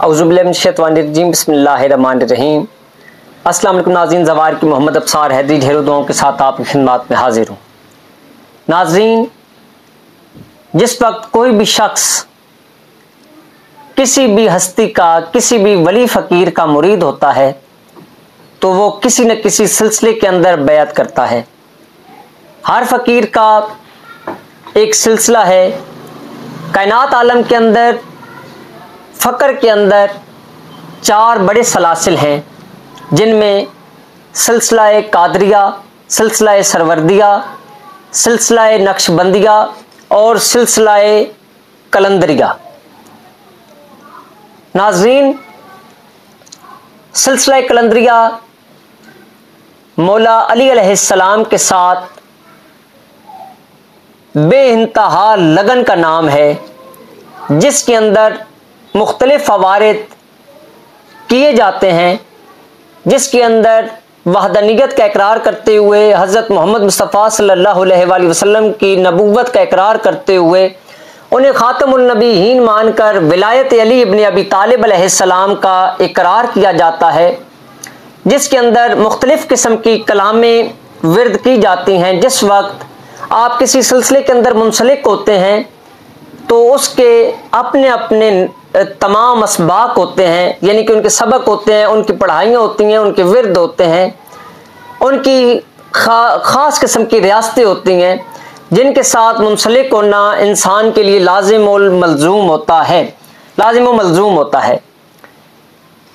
औज़ुबिल्लाहिमिनश्शैतानिर्रजीम बिस्मिल्लाहिर्रहमानिर्रहीम। अस्सलाम वालेकुम नाज़रीन, ज़वार की मोहम्मद अब्सार हैदरी ढेरों दुआओं के साथ आपकी खिदमत में हाजिर हूँ। नाज़रीन, जिस वक्त कोई भी शख्स किसी भी हस्ती का, किसी भी वली फ़कीर का मुरीद होता है तो वो किसी न किसी सिलसिले के अंदर बैत करता है। हर फ़कीर का एक सिलसिला है। कायनात आलम के अंदर फ़क्र के अंदर 4 बड़े सलासिल हैं, जिनमें सिलसिला कादरिया, सिलसिला सरवर्दिया, सिलसिला नक्शबंदिया और सिलसिला कलंदरिया। नाज़रीन, सिलसिला कलंदरिया मौला अली अलैहिस्सलाम के साथ बेइंतहा लगन का नाम है, जिसके अंदर मुख्तलिफ फ़वारिद किए जाते हैं, जिसके अंदर वहदानियत का इकरार करते हुए हज़रत मोहम्मद मुस्तफ़ा सल्लल्लाहु अलैहि वसल्लम की नबूवत का इकरार करते हुए उन्हें ख़ातमुन नबीयीन मानकर विलायत अली इब्न अबी तालिब अलैहिस्सलाम का इकरार किया जाता है, जिसके अंदर मुख्तलिफ़ किस्म की कलामें विर्द की जाती हैं। जिस वक्त आप किसी सिलसिले के अंदर मुंसलिक होते हैं तो उसके अपने अपने तमाम असबाक होते हैं, यानी कि उनके सबक होते हैं, उनकी पढ़ाइयाँ होती हैं, उनके विर्द होते हैं, उनकी ख़ास किस्म की रियासतें होती हैं, जिनके साथ मुंसलिक होना इंसान के लिए लाजिम व मलजूम होता है, लाजिम व मलजूम होता है।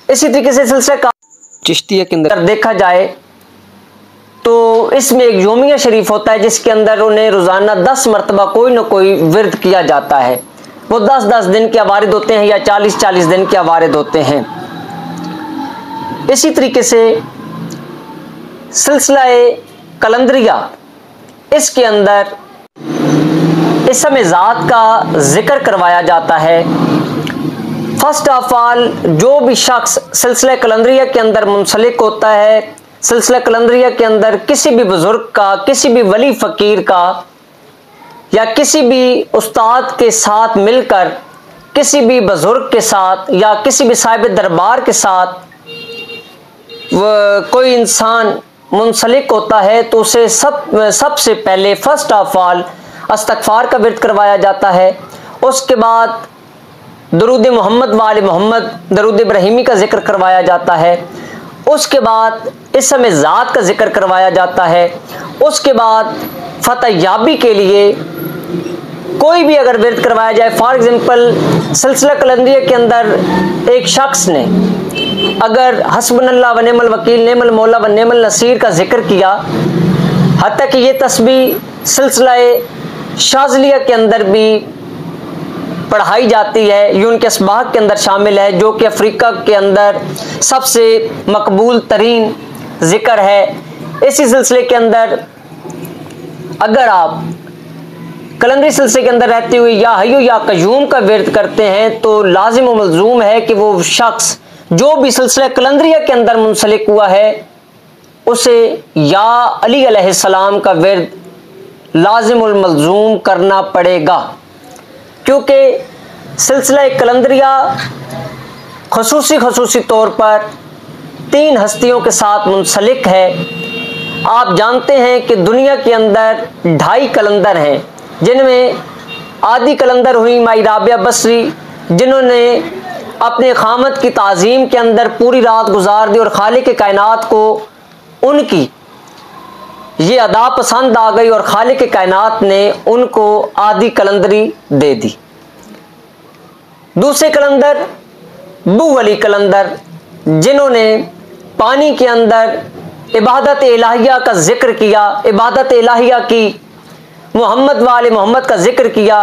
इसी तरीके से सिलसिला का चिश्तिया के अंदर देखा जाए तो इसमें एक योमिया शरीफ होता है, जिसके अंदर उन्हें रोज़ाना 10 मरतबा कोई न कोई विर्द किया जाता है। वो 10-10 दिन के अवारिद होते हैं या 40-40 दिन के अवारिद होते हैं। इसी तरीके से सिलसिला कलंदरिया, इसके अंदर इसमें ज़ात का जिक्र करवाया जाता है। फर्स्ट ऑफ ऑल, जो भी शख्स सिलसिला कलंदरिया के अंदर मुंसलिक होता है, सिलसिला कलंदरिया के अंदर किसी भी बुजुर्ग का, किसी भी वली फ़कीर का या किसी भी उस्ताद के साथ मिलकर, किसी भी बुजुर्ग के साथ या किसी भी साहिब दरबार के साथ कोई इंसान मुंसलिक होता है तो उसे सबसे पहले फर्स्ट ऑफ ऑल इस्तग़फ़ार का विर्द करवाया जाता है। उसके बाद दरूद मोहम्मद वाले मोहम्मद, दरूद इब्राहिमी का जिक्र करवाया जाता है। उसके बाद इसमें ज़ात का जिक्र करवाया जाता है। उसके बाद फतह याबी के लिए कोई भी अगर विर्द करवाया जाए, फॉर एग्जांपल सिलसिला कलंदरिया के अंदर एक शख्स ने अगर हस्बुनल्लाह व निअमल वकील, निअमल मौला व निअमल नसीर का जिक्र किया, हत्ता कि ये तस्बीह सिलसिला शाज़लिया के अंदर भी पढ़ाई जाती है, ये उनके असबाक के अंदर शामिल है, जो कि अफ्रीका के अंदर सबसे मकबूल तरीन जिक्र है। इसी सिलसिले के अंदर अगर आप कलंदरी सिलसिले के अंदर रहते हुए या हय्यु या कय्यूम का विर्द करते हैं तो लाजिम व मलजूम है कि वो शख्स जो भी सिलसिला कलंदरिया के अंदर मुंसलिक हुआ है उसे या अली अलैहिस्सलाम का विर्द लाजिम व मलजूम करना पड़ेगा, क्योंकि सिलसिला कलंदरिया खसूसी तौर पर 3 हस्तियों के साथ मुंसलिक है। आप जानते हैं कि दुनिया के अंदर 2.5 कलंदर हैं, जिनमें आदि कलंदर हुई माई राबिया बसरी, जिन्होंने अपने ख़ामत की ताज़ीम के अंदर पूरी रात गुजार दी और खालिक के कायनात को उनकी ये अदा पसंद आ गई और खालिक के कायनात ने उनको आदि कलंदरी दे दी। दूसरे कलंदर बू वली कलंदर, जिन्होंने पानी के अंदर इबादत इलाहिया का जिक्र किया, इबादत इलाहिया की, मोहम्मद वाले मोहम्मद का जिक्र किया,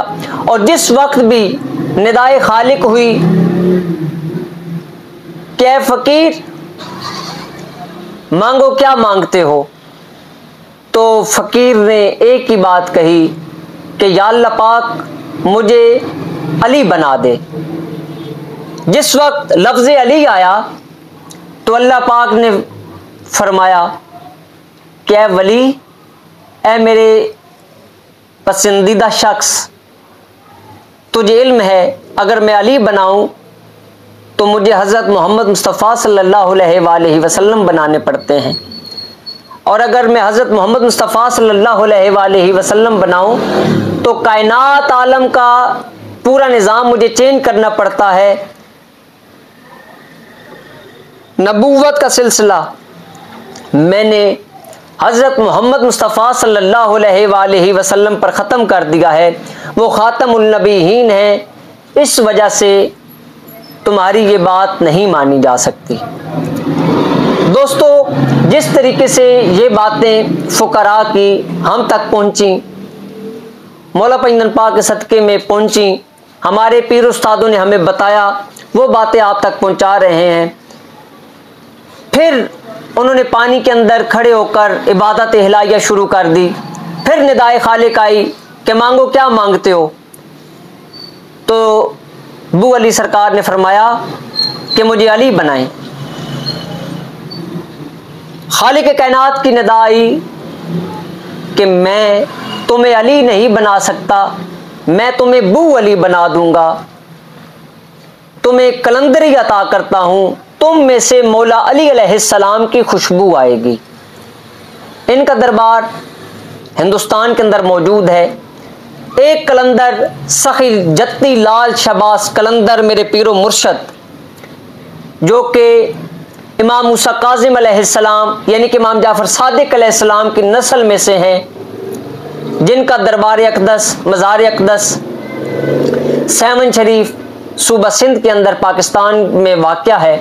और जिस वक्त भी निदाए खालिक हुई क्या फ़कीर मांगो क्या मांगते हो, तो फ़कीर ने एक ही बात कही कि या अल्लाह पाक मुझे अली बना दे। जिस वक्त लफ्ज़ अली आया तो अल्लाह पाक ने फरमाया कि ऐ वली, ऐ मेरे पसंदीदा शख्स, तुझे इल्म है अगर मैं अली बनाऊं तो मुझे हज़रत मोहम्मद मुस्तफ़ा सल्लल्लाहु अलैहि वसल्लम बनाने पड़ते हैं। और अगर मैं हज़रत मोहम्मद मुस्तफ़ा सल्लल्लाहु अलैहि वसल्लम बनाऊं तो कायनात आलम का पूरा निज़ाम मुझे चेंज करना पड़ता है। नबूवत का सिलसिला मैंने हज़रत मोहम्मद मुस्तफ़ा सल्लल्लाहु अलैहि वसल्लम पर ख़त्म कर दिया है। वो ख़ातमुन नबीयीन है, इस वजह से तुम्हारी ये बात नहीं मानी जा सकती। दोस्तों, जिस तरीके से ये बातें फ़ुक़रा की हम तक पहुँची, मौला पैगंबर पाक के सदक़े में पहुँची, हमारे पीर उस्तादों ने हमें बताया, वो बातें आप तक पहुँचा रहे हैं। फिर उन्होंने पानी के अंदर खड़े होकर इबादत इलाहिया शुरू कर दी। फिर निदाए खालिक आई कि मांगो क्या मांगते हो। तो बू अली सरकार ने फरमाया कि मुझे अली बनाएं। खालिक कायनात की निदा आई कि मैं तुम्हें अली नहीं बना सकता, मैं तुम्हें बू अली बना दूंगा, तुम्हें कलंदरी अता करता हूं, तुम में से मौला अली अलैहिस्सलाम की खुशबू आएगी। इनका दरबार हिंदुस्तान के अंदर मौजूद है। एक कलंदर सखी जत्ती लाल शबास कलंदर मेरे पीरो मुर्शद, जो कि इमाम मूसा काज़िम अलैहिस्सलाम यानी कि इमाम जाफ़र सादिक अलैहिस्सलाम की नस्ल में से हैं, जिनका दरबार अक़दस मज़ार अक़दस सेवन शरीफ सूबा सिंध के अंदर पाकिस्तान में वाक़या है।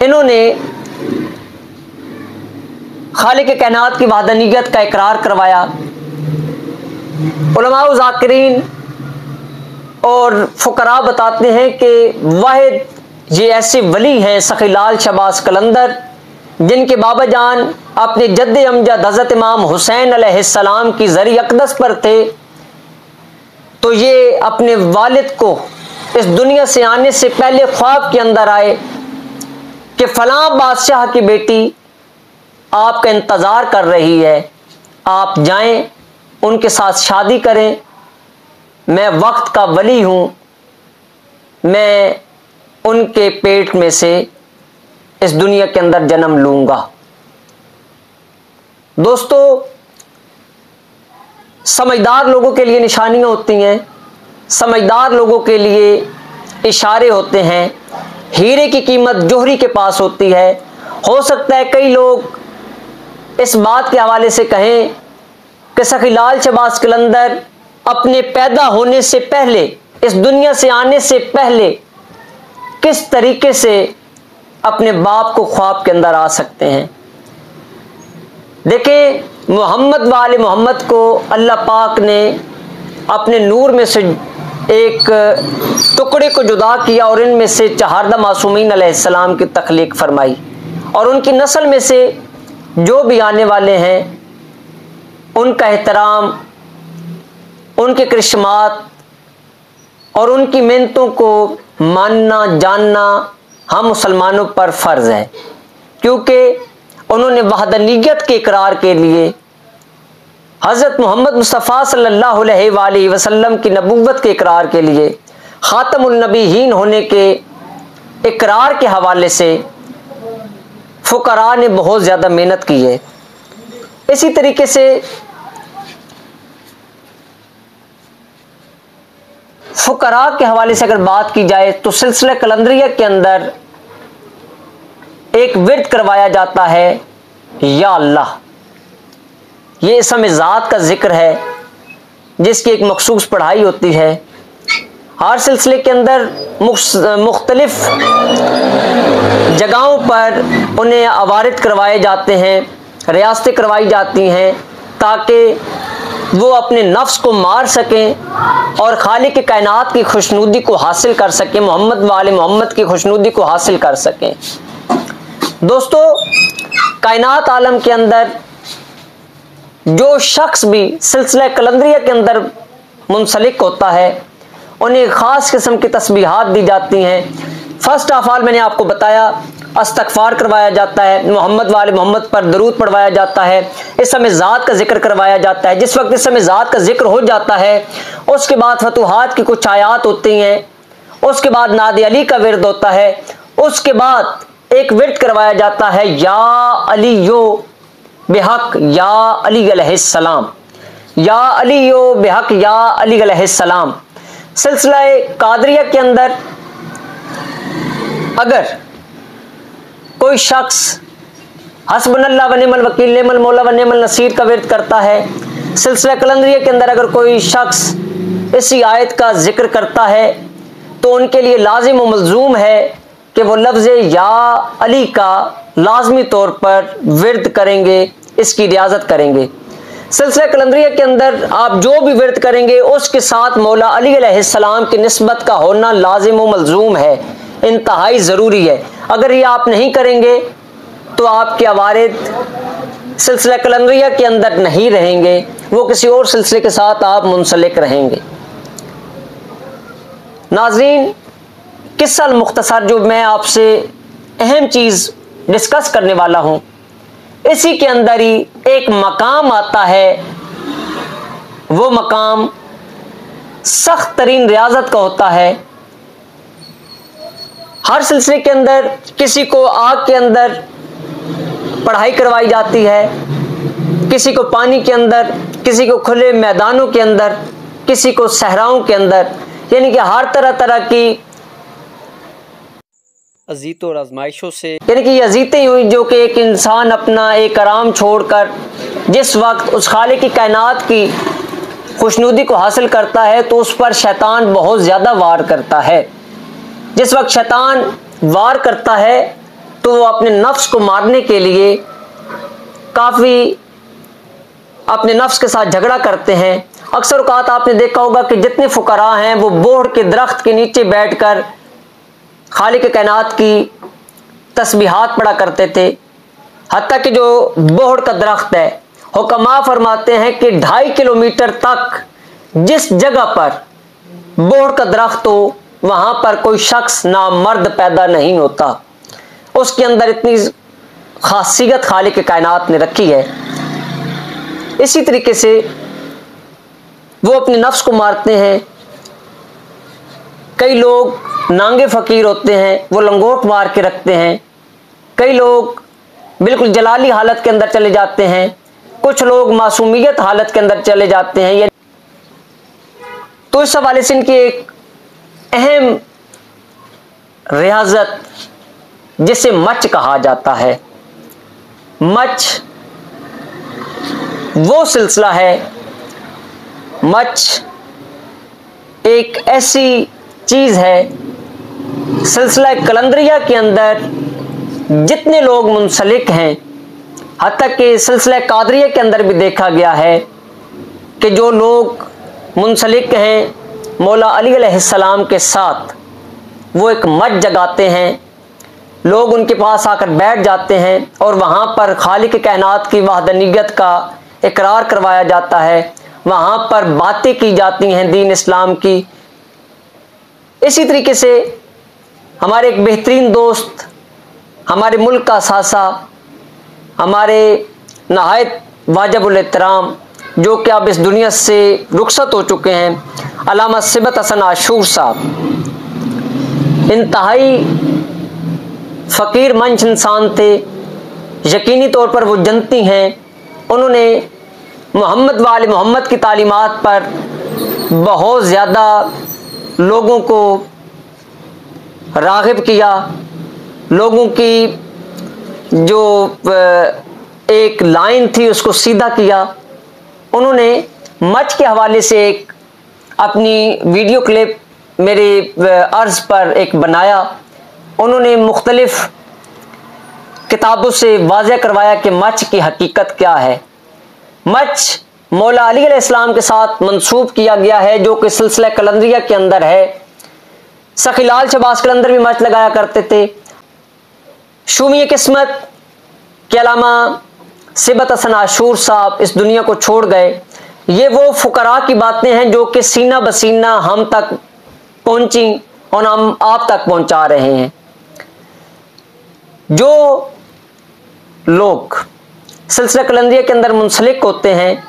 इन्होंने खालिक कायनात की वहदानियत का इकरार करवाया। उलमा व ज़ाकिरीन और फुकरा बताते हैं कि वाहिद ये ऐसे वली हैं सखीलाल शबास कलंदर, जिनके बाबा जान अपने जद्द अमजद हज़रत इमाम हुसैन अलैहिस्सलाम की ज़री अक़दस पर थे। तो ये अपने वालिद को इस दुनिया से आने से पहले ख्वाब के अंदर आए कि फ़लाँ बादशाह की बेटी आपका इंतज़ार कर रही है, आप जाएं, उनके साथ शादी करें, मैं वक्त का वली हूँ, मैं उनके पेट में से इस दुनिया के अंदर जन्म लूँगा। दोस्तों, समझदार लोगों के लिए निशानियाँ होती हैं, समझदार लोगों के लिए इशारे होते हैं। हीरे की कीमत जोहरी के पास होती है। हो सकता है कई लोग इस बात के हवाले से कहें कि सखीलाल शबास कलंदर अपने पैदा होने से पहले, इस दुनिया से आने से पहले किस तरीके से अपने बाप को ख्वाब के अंदर आ सकते हैं। देखें, मोहम्मद वाले मोहम्मद को अल्लाह पाक ने अपने नूर में से एक टुकड़े को जुदा किया और इनमें से चहारदा मासूमीन अलैहिस्सलाम की तख्लीक फरमाई, और उनकी नस्ल में से जो भी आने वाले हैं उनका एहतराम, उनके करिश्मात और उनकी मेहनतों को मानना जानना हम मुसलमानों पर फ़र्ज़ है, क्योंकि उन्होंने वहदानियत के इकरार के लिए हज़रत मोहम्मद मुस्तफ़ा सल्लल्लाहु अलैहि वसल्लम की नबूवत के इकरार के लिए, ख़ातमुन नबीयीन होने के इकरार के हवाले से फ़ुक़रा ने बहुत ज़्यादा मेहनत की है। इसी तरीके से फ़ुक़रा के हवाले से अगर बात की जाए तो सिलसिला कलंदरिया के अंदर एक विर्द करवाया जाता है, या अल्लाह। ये इसम ज़ात का जिक्र है जिसकी एक मखसूस पढ़ाई होती है। हर सिलसिले के अंदर मुख्तलिफ जगहों पर उन्हें अवारिद करवाए जाते हैं, रियासतें करवाई जाती हैं, ताकि वो अपने नफ्स को मार सकें और खालिक कायनात की खुशनुदी को हासिल कर सकें, मोहम्मद वाले मोहम्मद की खुशनुदी को हासिल कर सकें। दोस्तों, कायनात आलम के अंदर जो शख्स भी सिलसिला कलंदरिया के अंदर मुंसलिक होता है, उन्हें ख़ास किस्म की तस्बीहात दी जाती हैं। फ़र्स्ट ऑफ ऑल मैंने आपको बताया, इस्तग़फ़ार करवाया जाता है, मोहम्मद वाले मोहम्मद पर दरूद पढ़वाया जाता है, इस समय ज़ात का जिक्र करवाया जाता है। जिस वक्त इस समय ज़ात का जिक्र हो जाता है, उसके बाद फतुहात की कुछ आयात होती हैं, उसके बाद नाद अली का विरद होता है, उसके बाद एक विरद करवाया जाता है या अली यो बेहक या अली अलैहिस्सलाम, या अली यो बेहक या अली अलैहिस्सलाम। सिलसिला कादरिया के अंदर अगर कोई शख्स हस्बुनल्लाह व निअमल वकील निअमल मौला व निअमल नसीर का विरद करता है, सिलसिला कलंदरिया के अंदर अगर कोई शख्स इसी आयत का जिक्र करता है तो उनके लिए लाजिम व मलजूम है कि वो लफ्ज़ या अली का लाजमी तौर पर विरद करेंगे, इसकी रियाजत करेंगे। सिलसिला कलंदरिया के अंदर आप जो भी विरद करेंगे उसके साथ मौला अली अलैहिस्सलाम की निस्बत का होना लाजिम व मलजूम है, इंतहाई ज़रूरी है। अगर ये आप नहीं करेंगे तो आपके अवारिद सिलसिला कलंदरिया के अंदर नहीं रहेंगे, वो किसी और सिलसिले के साथ आप मुंसलिक रहेंगे। नाज़रीन, किस्सा मुख्तसर जो मैं आपसे अहम चीज़ डिस्कस करने वाला हूँ, इसी के अंदर ही एक मकाम आता है, वो मकाम सख्त तरीन रियाजत का होता है। हर सिलसिले के अंदर किसी को आग के अंदर पढ़ाई करवाई जाती है, किसी को पानी के अंदर, किसी को खुले मैदानों के अंदर, किसी को सहराओं के अंदर, यानी कि हर तरह तरह की अज़ीत और आजमाइशों से, यानी कि ये अज़ीतें हुई जो कि एक इंसान अपना एक आराम छोड़कर जिस वक्त उस खालिक की कायनात की खुशनुदी को हासिल करता है तो उस पर शैतान बहुत ज़्यादा वार करता है। जिस वक्त शैतान वार करता है तो वो अपने नफ्स को मारने के लिए काफ़ी अपने नफ्स के साथ झगड़ा करते हैं। अक्सर औक़ात आपने देखा होगा कि जितने फुकरा हैं वो बोहड़ के दरख्त के नीचे बैठकर खालिक कायनात की तस्बीहात पढ़ा करते थे। हत्ता कि जो बोहड़ का दरख्त है, हुक्मा फरमाते हैं कि 2.5 किलोमीटर तक जिस जगह पर बोहड़ का दरख्त हो वहाँ पर कोई शख्स नामर्द पैदा नहीं होता। उसके अंदर इतनी खासियत खालिक कायनात ने रखी है। इसी तरीके से वो अपने नफ्स को मारते हैं। कई लोग नांगे फ़कीर होते हैं, वो लंगोट मार के रखते हैं। कई लोग बिल्कुल जलाली हालत के अंदर चले जाते हैं, कुछ लोग मासूमियत हालत के अंदर चले जाते हैं। तो इस हवाले से इनकी एक अहम रियाजत जिसे मच कहा जाता है, मच वो सिलसिला है, मच एक ऐसी चीज़ है। सिलसिला कलंदरिया के अंदर जितने लोग मुंसलिक हैं, हत्ता कि सिलसिला कादरिया के अंदर भी देखा गया है कि जो लोग मुंसलिक हैं मौला अली अलैहिस्सलाम के साथ, वो एक मच जगाते हैं। लोग उनके पास आकर बैठ जाते हैं और वहाँ पर खालिक कायनात की वहदानियत का इकरार करवाया जाता है, वहाँ पर बातें की जाती हैं दीन इस्लाम की। इसी तरीके से हमारे एक बेहतरीन दोस्त, हमारे मुल्क का सासा, हमारे नहायत वाजिबुल एहतराम जो कि अब इस दुनिया से रुखसत हो चुके हैं, अल्लामा सिबत हसन आशूर साहब, इंतहाई फ़कीर मंच इंसान थे। यकीनी तौर पर वो जनती हैं। उन्होंने मोहम्मद वाले मोहम्मद की तालीमात पर बहुत ज़्यादा लोगों को राग़िब किया। लोगों की जो एक लाइन थी उसको सीधा किया। उन्होंने मच के हवाले से एक अपनी वीडियो क्लिप मेरे अर्ज़ पर एक बनाया। उन्होंने मुख्तलिफ़ किताबों से वाज़ेह करवाया कि मच की हकीकत क्या है। मच मौला अली अलैहिस्सलाम के साथ मंसूब किया गया है, जो कि सिलसिला कलंदरिया के अंदर है। सखी लाल शहबाज के अंदर भी मच लगाया करते थे। शूमी किस्मत के अलामा सिबत हसन आशूर साहब इस दुनिया को छोड़ गए। ये वो फुकरा की बातें हैं जो कि सीना बसीना हम तक पहुंची और हम आप तक पहुंचा रहे हैं। जो लोग सिलसिला कलंदरिया के अंदर मुंसलिक होते हैं,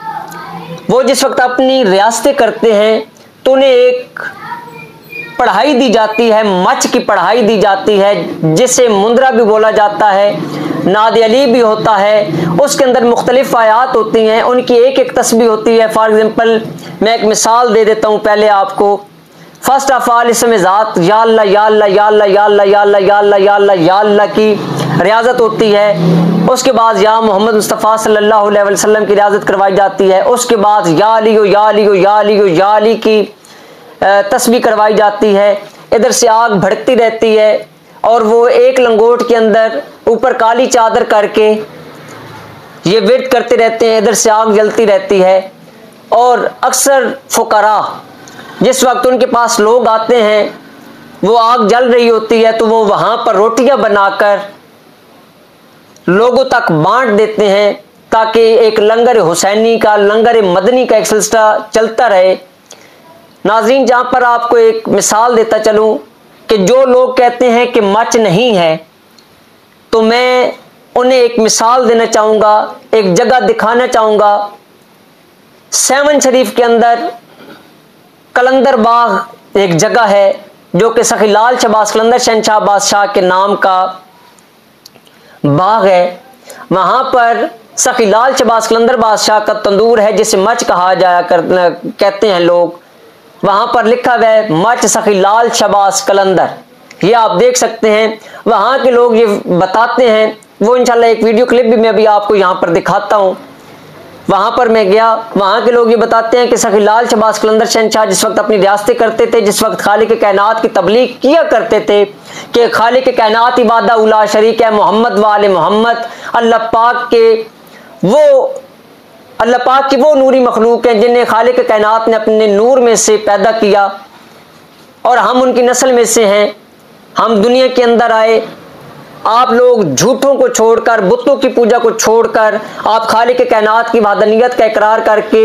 वो जिस वक्त अपनी रियासतें करते हैं तो उन्हें एक पढ़ाई दी जाती है, मच की पढ़ाई दी जाती है, जिसे मुंदरा भी बोला जाता है, नाद अली भी होता है। उसके अंदर मुख्तलिफ आयात होती हैं, उनकी एक एक तस्बीह होती है। फॉर एग्जांपल मैं एक मिसाल दे देता हूँ पहले आपको। फर्स्ट ऑफ ऑल इसमें ज़ात या अल्लाह या अल्लाह या अल्लाह या अल्लाह या अल्लाह या अल्लाह या अल्लाह या अल्लाह की रियाजत होती है। उसके बाद या मोहम्मद मुस्तफ़ा सल्लल्लाहु अलैहि वसल्लम की रियाजत करवाई जाती है। उसके बाद या अली या अली या अली या अली की तस्बीह करवाई जाती है। इधर से आग भड़कती रहती है और वो एक लंगोट के अंदर ऊपर काली चादर करके ये विर्द करते रहते हैं, इधर से आग जलती रहती है। और अक्सर फुकरा जिस वक्त उनके पास लोग आते हैं, वो आग जल रही होती है तो वो वहाँ पर रोटियां बनाकर लोगों तक बांट देते हैं, ताकि एक लंगर हुसैनी का, लंगर मदनी का एक सिलसिला चलता रहे। नाज़रीन, जहाँ पर आपको एक मिसाल देता चलूँ कि जो लोग कहते हैं कि मच नहीं है, तो मैं उन्हें एक मिसाल देना चाहूँगा, एक जगह दिखाना चाहूँगा। सेवन शरीफ के अंदर कलंदर बाग एक जगह है, जो कि सखी लाल शहबाज कलंदर शहनशाह बादशाह के नाम का बाग है। वहाँ पर सखी लाल शहबाज कलंदर बादशाह का तंदूर है, जिसे मच कहा जाया कहते हैं लोग। वहाँ पर लिखा हुआ है मच सखी लाल शहबाज कलंदर, ये आप देख सकते हैं। वहाँ के लोग ये बताते हैं, वो इंशाल्लाह एक वीडियो क्लिप भी मैं अभी आपको यहाँ पर दिखाता हूँ। वहाँ पर मैं गया, वहाँ के लोग ये बताते हैं कि सखी लाल शहबाज कलंदर शहनशाह जिस वक्त अपनी रियासतें करते थे, जिस वक्त खालिक कायनात की तबलीग किया करते थे कि खालिक कायनात इबादा उला शरीक है, मोहम्मद वाले मोहम्मद, अल्लाह पाक की वो नूरी मखलूक है जिन्हें खालिक कायनात ने अपने नूर में से पैदा किया और हम उनकी नस्ल में से हैं। हम दुनिया के अंदर आए, आप लोग झूठों को छोड़कर, बुतों की पूजा को छोड़कर, आप खालिक कायनात की वहदानियत का इकरार करके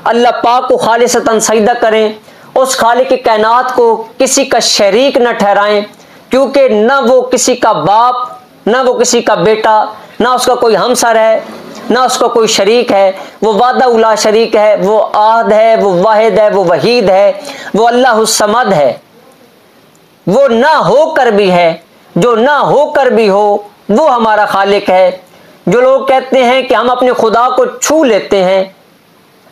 अल्लाह पाक को खालिसतन सजदा करें। उस खालिक कायनात को किसी का शरीक न ठहराएं, क्योंकि न वो किसी का बाप, न वो किसी का बेटा, ना उसका कोई हमसर है, ना उसका कोई शरीक है। वो वादा उला शरीक है, वो आहद है, वो वाहिद है, वो वहीद है, वो अल्लाह समद है। वो ना होकर भी है, जो ना होकर भी हो वो हमारा खालिक है। जो लोग कहते हैं कि हम अपने खुदा को छू लेते हैं,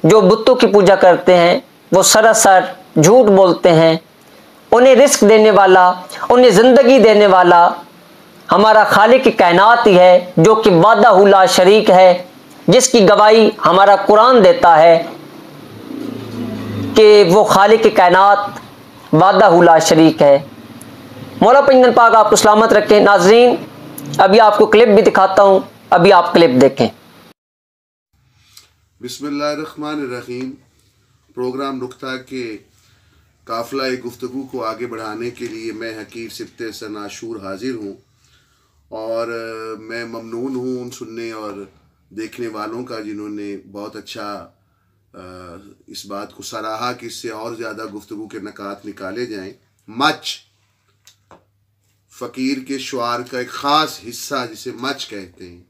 जो बुतों की पूजा करते हैं, वो सरासर झूठ बोलते हैं। उन्हें रिस्क देने वाला, उन्हें जिंदगी देने वाला हमारा खालिक कायनात ही है, जो कि वादा हुला शरीक है, जिसकी गवाही हमारा कुरान देता है कि वो खालिक कायनात वादा हुला शरीक है। मौला पंजन पाक आपको सलामत रखें। नाजरीन, अभी आपको क्लिप भी दिखाता हूं, अभी आप क्लिप देखें। बिस्मिल्लाहिर्रहमानिर्रहीम। प्रोग्राम नुक्ता के काफिला गुफ्तगू को आगे बढ़ाने के लिए मैं हकीर सिब्ते सन आशूर हाजिर हूँ और मैं ममनून हूँ उन सुनने और देखने वालों का जिन्होंने बहुत अच्छा इस बात को सराहा कि इससे और ज़्यादा गुफ्तगू के नकात निकाले जाएं। मच फ़कीर के शुआर का एक ख़ास हिस्सा जिसे मच कहते हैं,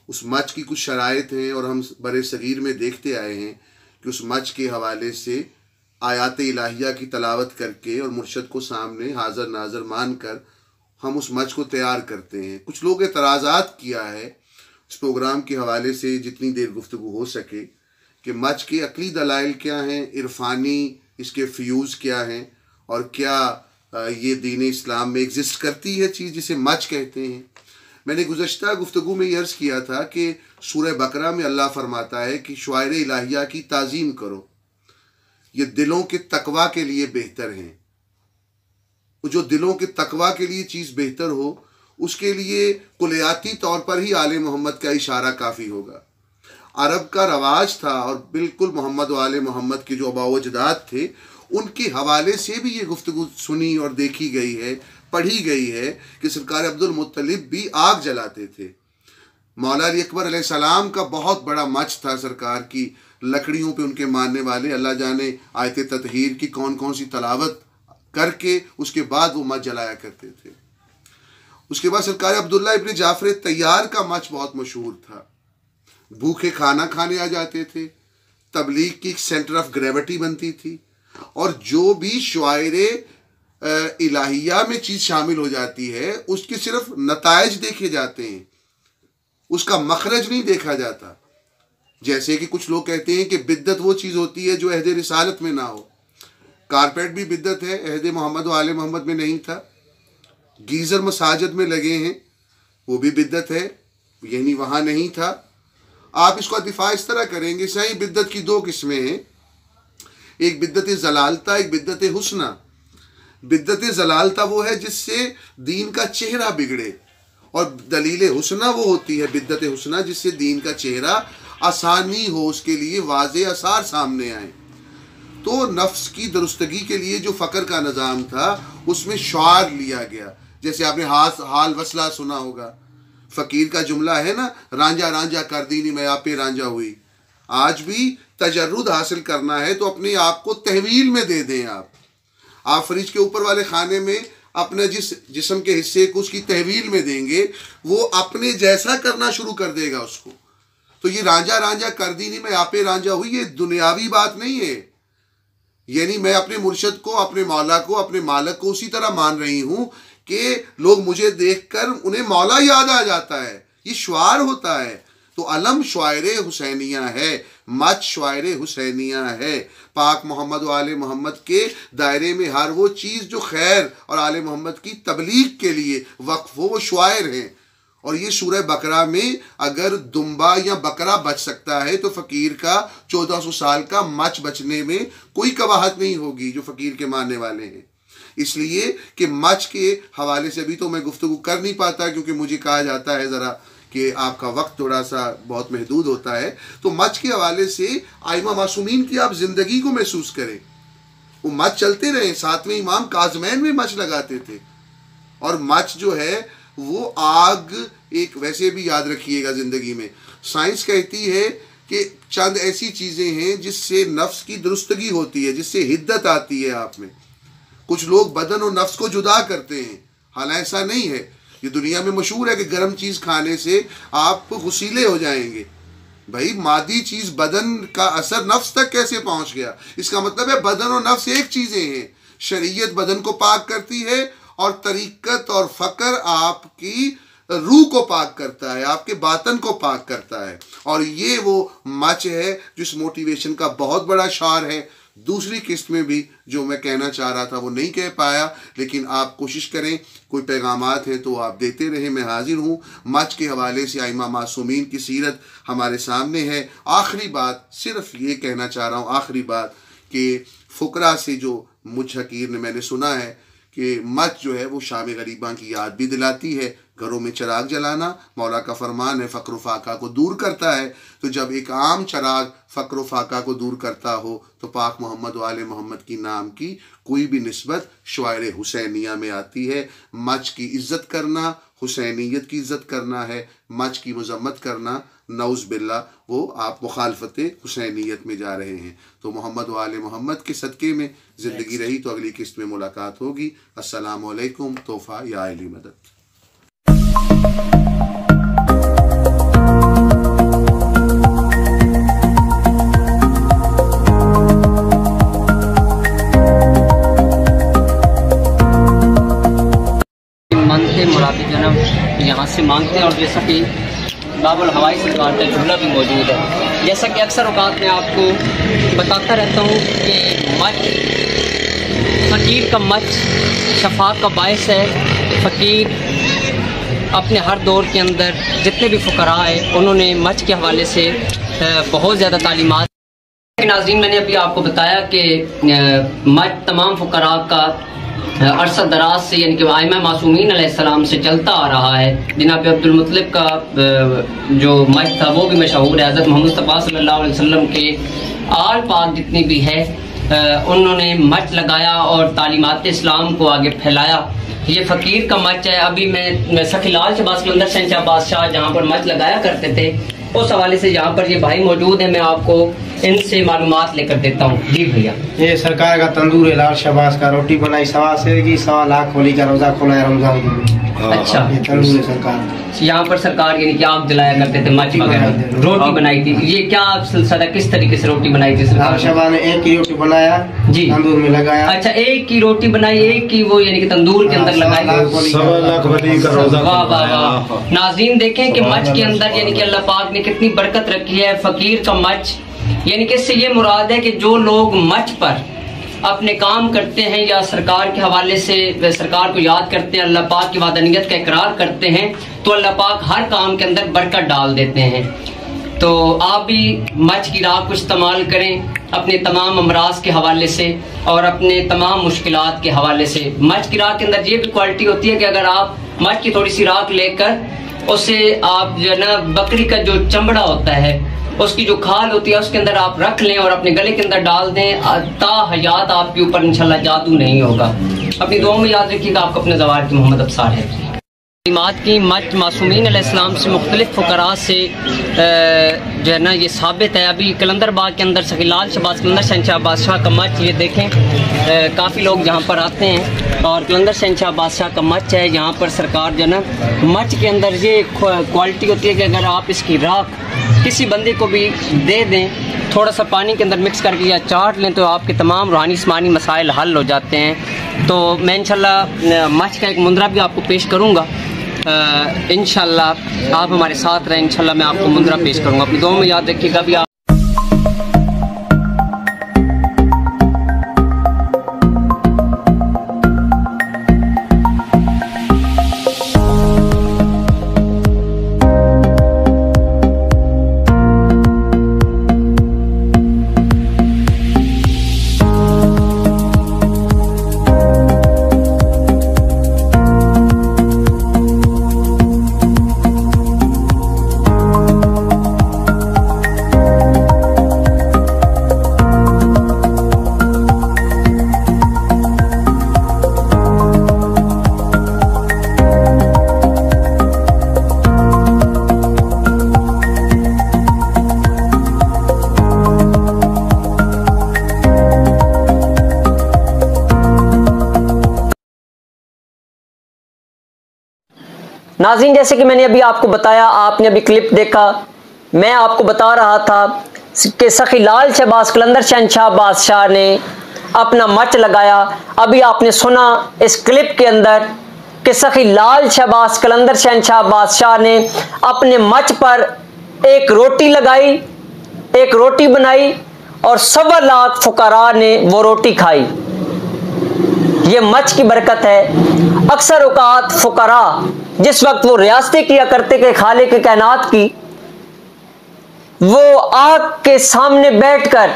उस मच की कुछ शराइत हैं और हम बड़े सगीर में देखते आए हैं कि उस मच के हवाले से आयात इलाहिया की तलावत करके और मुर्शद को सामने हाज़र नाज़र मान कर हम उस मच को तैयार करते हैं। कुछ लोग एतराज़ात किया है इस प्रोग्राम के हवाले से, जितनी देर गुफ्तगू हो सके, कि मच के अक़ली दलाइल क्या हैं, इरफानी इसके फ्यूज़ क्या हैं और क्या ये दीन इस्लाम में एग्जिस्ट करती है चीज़ जिसे मच कहते हैं। मैंने गुज़श्ता गुफ्तगू में ये अर्ज़ किया था कि सूरह बकरा में अल्लाह फरमाता है कि शुआयर इलाहिया की ताज़ीम करो, ये दिलों के तकवा के लिए बेहतर हैं। जो दिलों के तकवा के लिए चीज़ बेहतर हो, उसके लिए कुलियाती तौर पर ही आले मोहम्मद का इशारा काफ़ी होगा। अरब का रवाज था और बिल्कुल मोहम्मद वाले मोहम्मद के जो अबावजदाद थे उनके हवाले से भी ये गुफ्तगू सुनी और देखी गई है, पढ़ी गई है कि सरकार अब्दुल मुत्तलिब भी आग जलाते थे। मौला अली अकबर अलैहिस्सलाम का बहुत बड़ा मच था सरकार की, लकड़ियों पे उनके मानने वाले अल्लाह जाने आयत ततहीर की कौन कौन सी तलावत करके उसके बाद वो मच जलाया करते थे। उसके बाद सरकार अब्दुल्ला इब्न जाफर तैयार का मच बहुत मशहूर था। भूखे खाना खाने आ जाते थे, तबलीग की सेंटर ऑफ ग्रेविटी बनती थी, और जो भी शुआयरे इलाहिया में चीज़ शामिल हो जाती है उसके सिर्फ नताइज देखे जाते हैं, उसका मखरज नहीं देखा जाता। जैसे कि कुछ लोग कहते हैं कि बिद्दत वो चीज़ होती है जो अहद रिसालत में ना हो। कारपेट भी बिद्दत है, अहद मोहम्मद व आले मोहम्मद में नहीं था। गीज़र मसाजिद में लगे हैं, वो भी बिद्दत है, यानी वहाँ नहीं था। आप इसका दिफा इस तरह करेंगे, सही बिद्दत की दो किस्में हैं, एक बिद्दत ज़लालता, एक बिद्दत हुस्ना। बिद्दत ज़लालता वो है जिससे दीन का चेहरा बिगड़े, और दलील हुस्ना वो होती है बिद्दत हुस्ना जिससे दीन का चेहरा आसानी हो, उसके लिए वाज़े आसार सामने आए। तो नफ्स की दुरुस्तगी के लिए जो फ़क्र का निज़ाम था उसमें शुआर लिया गया। जैसे आपने हाल वसला सुना होगा, फ़कीर का जुमला है ना, रांझा रांझा कर दी नहीं मैं आपे रांझा हुई। आज भी तजर्रुद हासिल करना है तो अपने आप को तहवील में दे दें। आप फ्रिज के ऊपर वाले खाने में अपने जिस जिस्म के हिस्से को उसकी तहवील में देंगे, वो अपने जैसा करना शुरू कर देगा उसको। तो ये रांझा रांझा कर दी नहीं मैं आपे रांझा हुई, ये दुनियावी बात नहीं है। यानी मैं अपने मुर्शद को, अपने मौला को, अपने मालिक को उसी तरह मान रही हूँ कि लोग मुझे देखकर उन्हें मौला याद आ जाता है। ये शुआर होता है। तो अलम शुआयरे हुसैनिया है, मच शुआयरे हुसैनिया है। पाक मोहम्मद व आले मोहम्मद के दायरे में हर वो चीज़ जो खैर और आले मोहम्मद की तबलीग के लिए वक्फ हो, वो शुआयर हैं। और ये सूरह बकरा में अगर दुम्बा या बकरा बच सकता है तो फ़कीर का 1400 साल का मच बचने में कोई कवाहत नहीं होगी जो फ़कीर के मानने वाले हैं। इसलिए कि मच के हवाले से अभी तो मैं गुफ्तगू कर नहीं पाता, क्योंकि मुझे कहा जाता है ज़रा कि आपका वक्त थोड़ा सा बहुत महदूद होता है। तो मच के हवाले से आइमा मासूमीन की आप ज़िंदगी को महसूस करें। वो मच चलते रहे, सातवें इमाम काज़मैन में मच लगाते थे। और मच जो है वो आग, एक वैसे भी याद रखिएगा ज़िंदगी में साइंस कहती है कि चंद ऐसी चीज़ें हैं जिससे नफ्स की दुरुस्तगी होती है, जिससे हिद्दत आती है आप में। कुछ लोग बदन और नफ्स को जुदा करते हैं, हालांकि ऐसा नहीं है। ये दुनिया में मशहूर है कि गर्म चीज़ खाने से आप गुसीले हो जाएंगे। भाई मादी चीज़ बदन का असर नफ्स तक कैसे पहुंच गया? इसका मतलब है बदन और नफ्स एक चीज़ें हैं। शरीयत बदन को पाक करती है और तरीक़त और फ़क्र आपकी रूह को पाक करता है, आपके बातन को पाक करता है। और ये वो मच है जिस मोटिवेशन का बहुत बड़ा शार है। दूसरी किस्त में भी जो मैं कहना चाह रहा था वो नहीं कह पाया, लेकिन आप कोशिश करें, कोई पैगामात हैं तो आप देते रहें, मैं हाजिर हूँ। मच के हवाले से आइमा मासूमीन की सीरत हमारे सामने है। आखिरी बात सिर्फ ये कहना चाह रहा हूँ, आखिरी बात, कि फ़ुकरा से जो मुझ हकीर ने मैंने सुना है कि मच जो है वो शाम गरीबा की याद भी दिलाती है। घरों में चिराग जलाना मौला का फरमान है, फ़क्र फाका को दूर करता है। तो जब एक आम चिराग फ़क्र फाका को दूर करता हो तो पाक मोहम्मद व आले मोहम्मद की नाम की कोई भी निस्बत शुआयर हुसैनिया में आती है। मच की इज़्ज़त करना हुसैनियत की इज़्ज़त करना है, मच की मजम्मत करना नऊज़ बिल्ला वो आप मुखालफत हुसैनियत में जा रहे हैं। तो मोहम्मद व आले मोहम्मद के सदक़े में ज़िंदगी रही तो अगली किस्त में मुलाकात होगी। अस्सलामु अलैकुम। तोहफ़ा या अली मदद। मानते मुरादी जन्म यहाँ से मांगते हैं। और जैसा कि बाबुल हवाई सरकार का झूला भी मौजूद है। जैसा कि अक्सर औकात में आपको बताता रहता हूँ कि मच, फ़कीर का मच शफात का बायस है। फ़कीर अपने हर दौर के अंदर जितने भी फ़ुकरा है उन्होंने मच के हवाले से बहुत ज़्यादा तालीमात। नाज़रीन, मैंने अभी आपको बताया कि मच तमाम फ़ुकरा का अरसा दराज से, यानी कि आइमा मासूमीन अलैहिस्सलाम से चलता आ रहा है। जनाब अब्दुल मुत्तलिब का जो मच था वो भी मशहूर है। हज़रत मोहम्मद मुस्तफ़ा सल्लल्लाहु अलैहि वसल्लम के आल पाक जितनी भी है उन्होंने मच लगाया और तालीमात इस्लाम को आगे फैलाया। ये फ़कीर का मच है। अभी मैं सखीलाल शहबाज कलंदर शहनशाह बादशाह जहाँ पर मच लगाया करते थे उस हवाले से यहाँ पर ये भाई मौजूद है। मैं आपको इनसे मालूमात लेकर देता हूँ। जी भैया। ये सरकार का तंदूर है, लाल शहबाज का रोटी बनाई 1.25 लाख खोली का रोजा खोला है रमजान में। अच्छा, ये तंदूर है सरकार। यहाँ पर सरकार यानी कि आग जलाया करते थे, मच वगैरह, रोटी बनाई थी। ये क्या सिलसिला, किस तरीके से रोटी बनाई थी सरकार? शहबाज ने एक ही रोटी बनाया जी, तंदूर में लगाया। अच्छा, एक की रोटी बनाई, एक की वो यानी कि तंदूर के अंदर लगाई। वाह वाह वाह। नाज़रीन देखें कि मच के अंदर यानी कि अल्लाह पाक ने कितनी बरकत रखी है। फकीर का मच, यानी कि इससे ये मुराद है कि जो लोग मच पर अपने काम करते हैं या सरकार के हवाले से सरकार को याद करते हैं, अल्लाह पाक की वादनीयत का इकरार करते हैं, तो अल्लाह पाक हर काम के अंदर बरकत डाल देते हैं। तो आप भी मच की राख को इस्तेमाल करें अपने तमाम अमराज के हवाले से और अपने तमाम मुश्किलात के हवाले से। मच की राख के अंदर ये भी क्वालिटी होती है कि अगर आप मच की थोड़ी सी राख लेकर उसे आप जो है ना, बकरी का जो चमड़ा होता है उसकी जो खाल होती है उसके अंदर आप रख लें और अपने गले के अंदर डाल दें, ता हयात आपके ऊपर इंशाल्लाह जादू नहीं होगा। अपनी दुआ में याद रखिएगा। आपको अपने ज़वार की मोहम्मद अफसार है। तालीमात की मच मासूमीन अलैहिस्सलाम से मुख्तलिफ फ़ुक़रा से जो है ना ये साबित है। अभी कलंदर बाग के अंदर सखीलाल शहबाज कलंदर शहंशाह बादशाह का मच, ये देखें काफ़ी लोग यहाँ पर आते हैं और कलंदर शहंशाह बादशाह का मच है। यहाँ पर सरकार जो है ना, मच के अंदर ये क्वालिटी होती है कि अगर आप इसकी राख किसी बंदे को भी दे दें, थोड़ा सा पानी के अंदर मिक्स करके या चाट लें, तो आपके तमाम रूहानी जिस्मानी मसाइल हल हो जाते हैं। तो मैं इंशाल्लाह मच का एक मुंदरा भी आपको पेश करूँगा। इंशाल्लाह आप हमारे साथ रहें, इंशाल्लाह मैं आपको मुंदरा पेश करूँगा। अपनी दुआ में याद रखिएगा। भी आप नाज़रीन, जैसे कि मैंने अभी आपको बताया, आपने अभी क्लिप देखा, मैं आपको बता रहा था कि सखीलाल शहबाज कलंदर शहंशाह बादशाह ने अपना मच लगाया। अभी आपने सुना इस क्लिप के अंदर कि सखीलाल शहबाज कलंदर शहंशाह बादशाह ने अपने मच पर एक रोटी लगाई, एक रोटी बनाई और 1.25 लाख फुकरा ने वो रोटी खाई। ये मच की बरकत है। अक्सर औकात फुकरा जिस वक्त वो रियासतें किया करते के खाले के कायनात की, वो आग के सामने बैठकर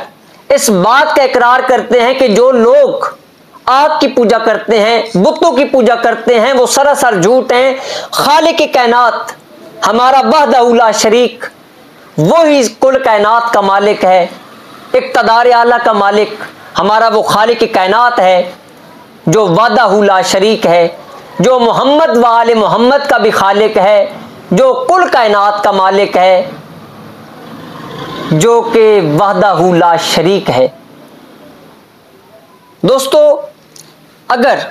इस बात का इकरार करते हैं कि जो लोग आग की पूजा करते हैं, बुतों की पूजा करते हैं, वो सरासर झूठ हैं। खाले के कायनात हमारा वहदहू ला शरीक, वो ही कुल कायनात का मालिक है, इक़्तिदार आला का मालिक हमारा वो खालिक के कायनात है जो वहदहू ला शरीक है, जो मोहम्मद वाले मोहम्मद का भी खालिक है, जो कुल कायनात का मालिक है, जो कि वहदहू ला शरीक है। दोस्तों, अगर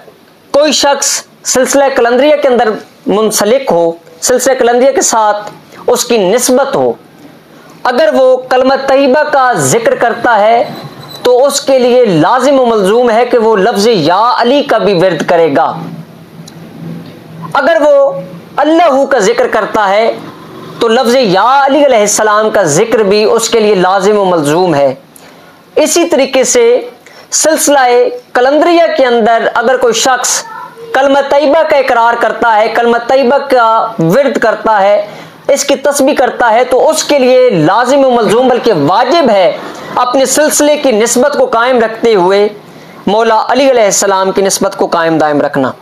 कोई शख्स सिलसिला कलंदरिया के अंदर मुंसलिक हो, सिलसिला कलंदरिया के साथ उसकी निस्बत हो, अगर वो कलमा तैयबा का जिक्र करता है तो उसके लिए लाजिम व मलजूम है कि वो लफ्ज़ या अली का भी विर्द करेगा। अगर वो अल्लाहू का जिक्र करता है तो लफ्ज़ या अली अलैहिस्सलाम का जिक्र भी उसके लिए लाजिम व मलजूम है। इसी तरीके से सिलसिला कलंदरिया के अंदर अगर कोई शख्स कलमा तैयबा का इकरार करता है, कलमा तैयबा का विर्द करता है, इसकी तस्बीह करता है, तो उसके लिए लाजिम व मलजूम बल्कि वाजिब है अपने सिलसिले की निस्बत को कायम रखते हुए मौला अली अलैहिस्सलाम की निस्बत को कायम दायम रखना।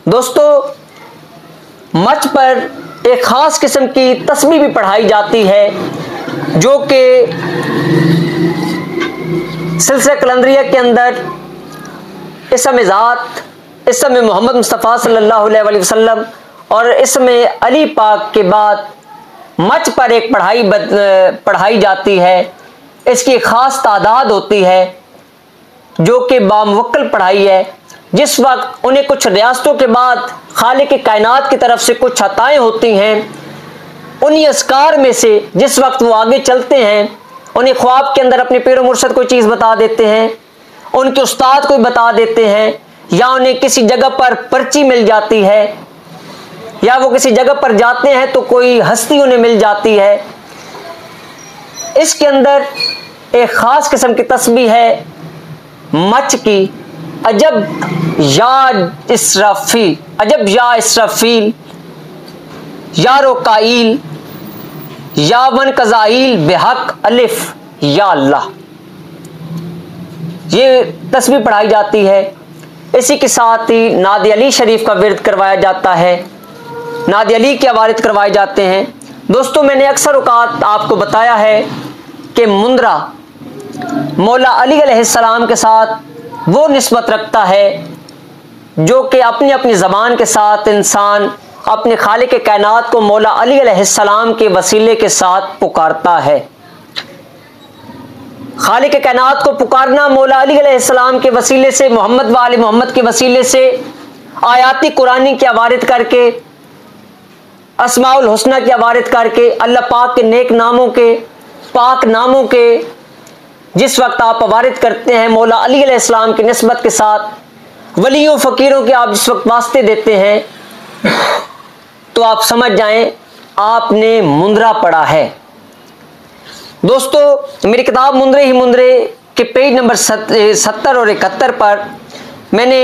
दोस्तों, मच पर एक ख़ास किस्म की तस्बीह भी पढ़ाई जाती है जो कि सिलसिला कलंदरिया के अंदर इसम ज़ात, इसम मोहम्मद मुस्तफ़ा सल्लल्लाहु अलैहि वसल्लम और इसमें अली पाक के बाद मच पर एक पढ़ाई जाती है। इसकी एक खास तादाद होती है जो कि बामुवक्कल पढ़ाई है। जिस वक्त उन्हें कुछ रियासतों के बाद खालिक कायनात की तरफ से कुछ अताएं होती हैं, उन्हीं अस्कार में से जिस वक्त वो आगे चलते हैं, उन्हें ख्वाब के अंदर अपने पीर मुर्शद कोई चीज़ बता देते हैं, उनके उस्ताद कोई बता देते हैं, या उन्हें किसी जगह पर पर्ची मिल जाती है, या वो किसी जगह पर जाते हैं तो कोई हस्ती उन्हें मिल जाती है। इसके अंदर एक ख़ास किस्म की तस्बीह है मच की, अजब या इसराफील, अजब या इसराफील, यारो काइल, या वन कज़ाइल बेहक अलिफ या अल्लाह। ये तस्बीह पढ़ाई जाती है। इसी के साथ ही नाद अली शरीफ का विर्द करवाया जाता है, नाद अली के अवारिद करवाए जाते हैं। दोस्तों, मैंने अक्सर औकात आपको बताया है कि मुंद्रा मौला अली अलैहिस्सलाम के साथ वो निस्बत रखता है जो कि अपनी अपनी ज़बान के साथ इंसान अपने खालिक कायनात को मौला अली अलैहिस्सलाम के वसीले के साथ पुकारता है। खालिक कायनात को पुकारना मौला अली अलैहिस्सलाम के वसीले से, मोहम्मद व आले मोहम्मद के वसीले से, आयाती कुरानी के अवारिद करके, अस्माउल हुस्ना की अवारिद करके, अल्लाह पाक के नेक नामों के, पाक नामों के जिस वक्त आप अवारिद करते हैं मौला अली अलैहिस्सलाम की निस्बत के साथ, वलियों फ़कीरों के आप जिस वक्त वास्ते देते हैं, तो आप समझ जाएं आपने मुंद्रा पढ़ा है। दोस्तों, मेरी किताब मुंद्रे ही मुंद्रे के पेज नंबर 70 और 71 पर मैंने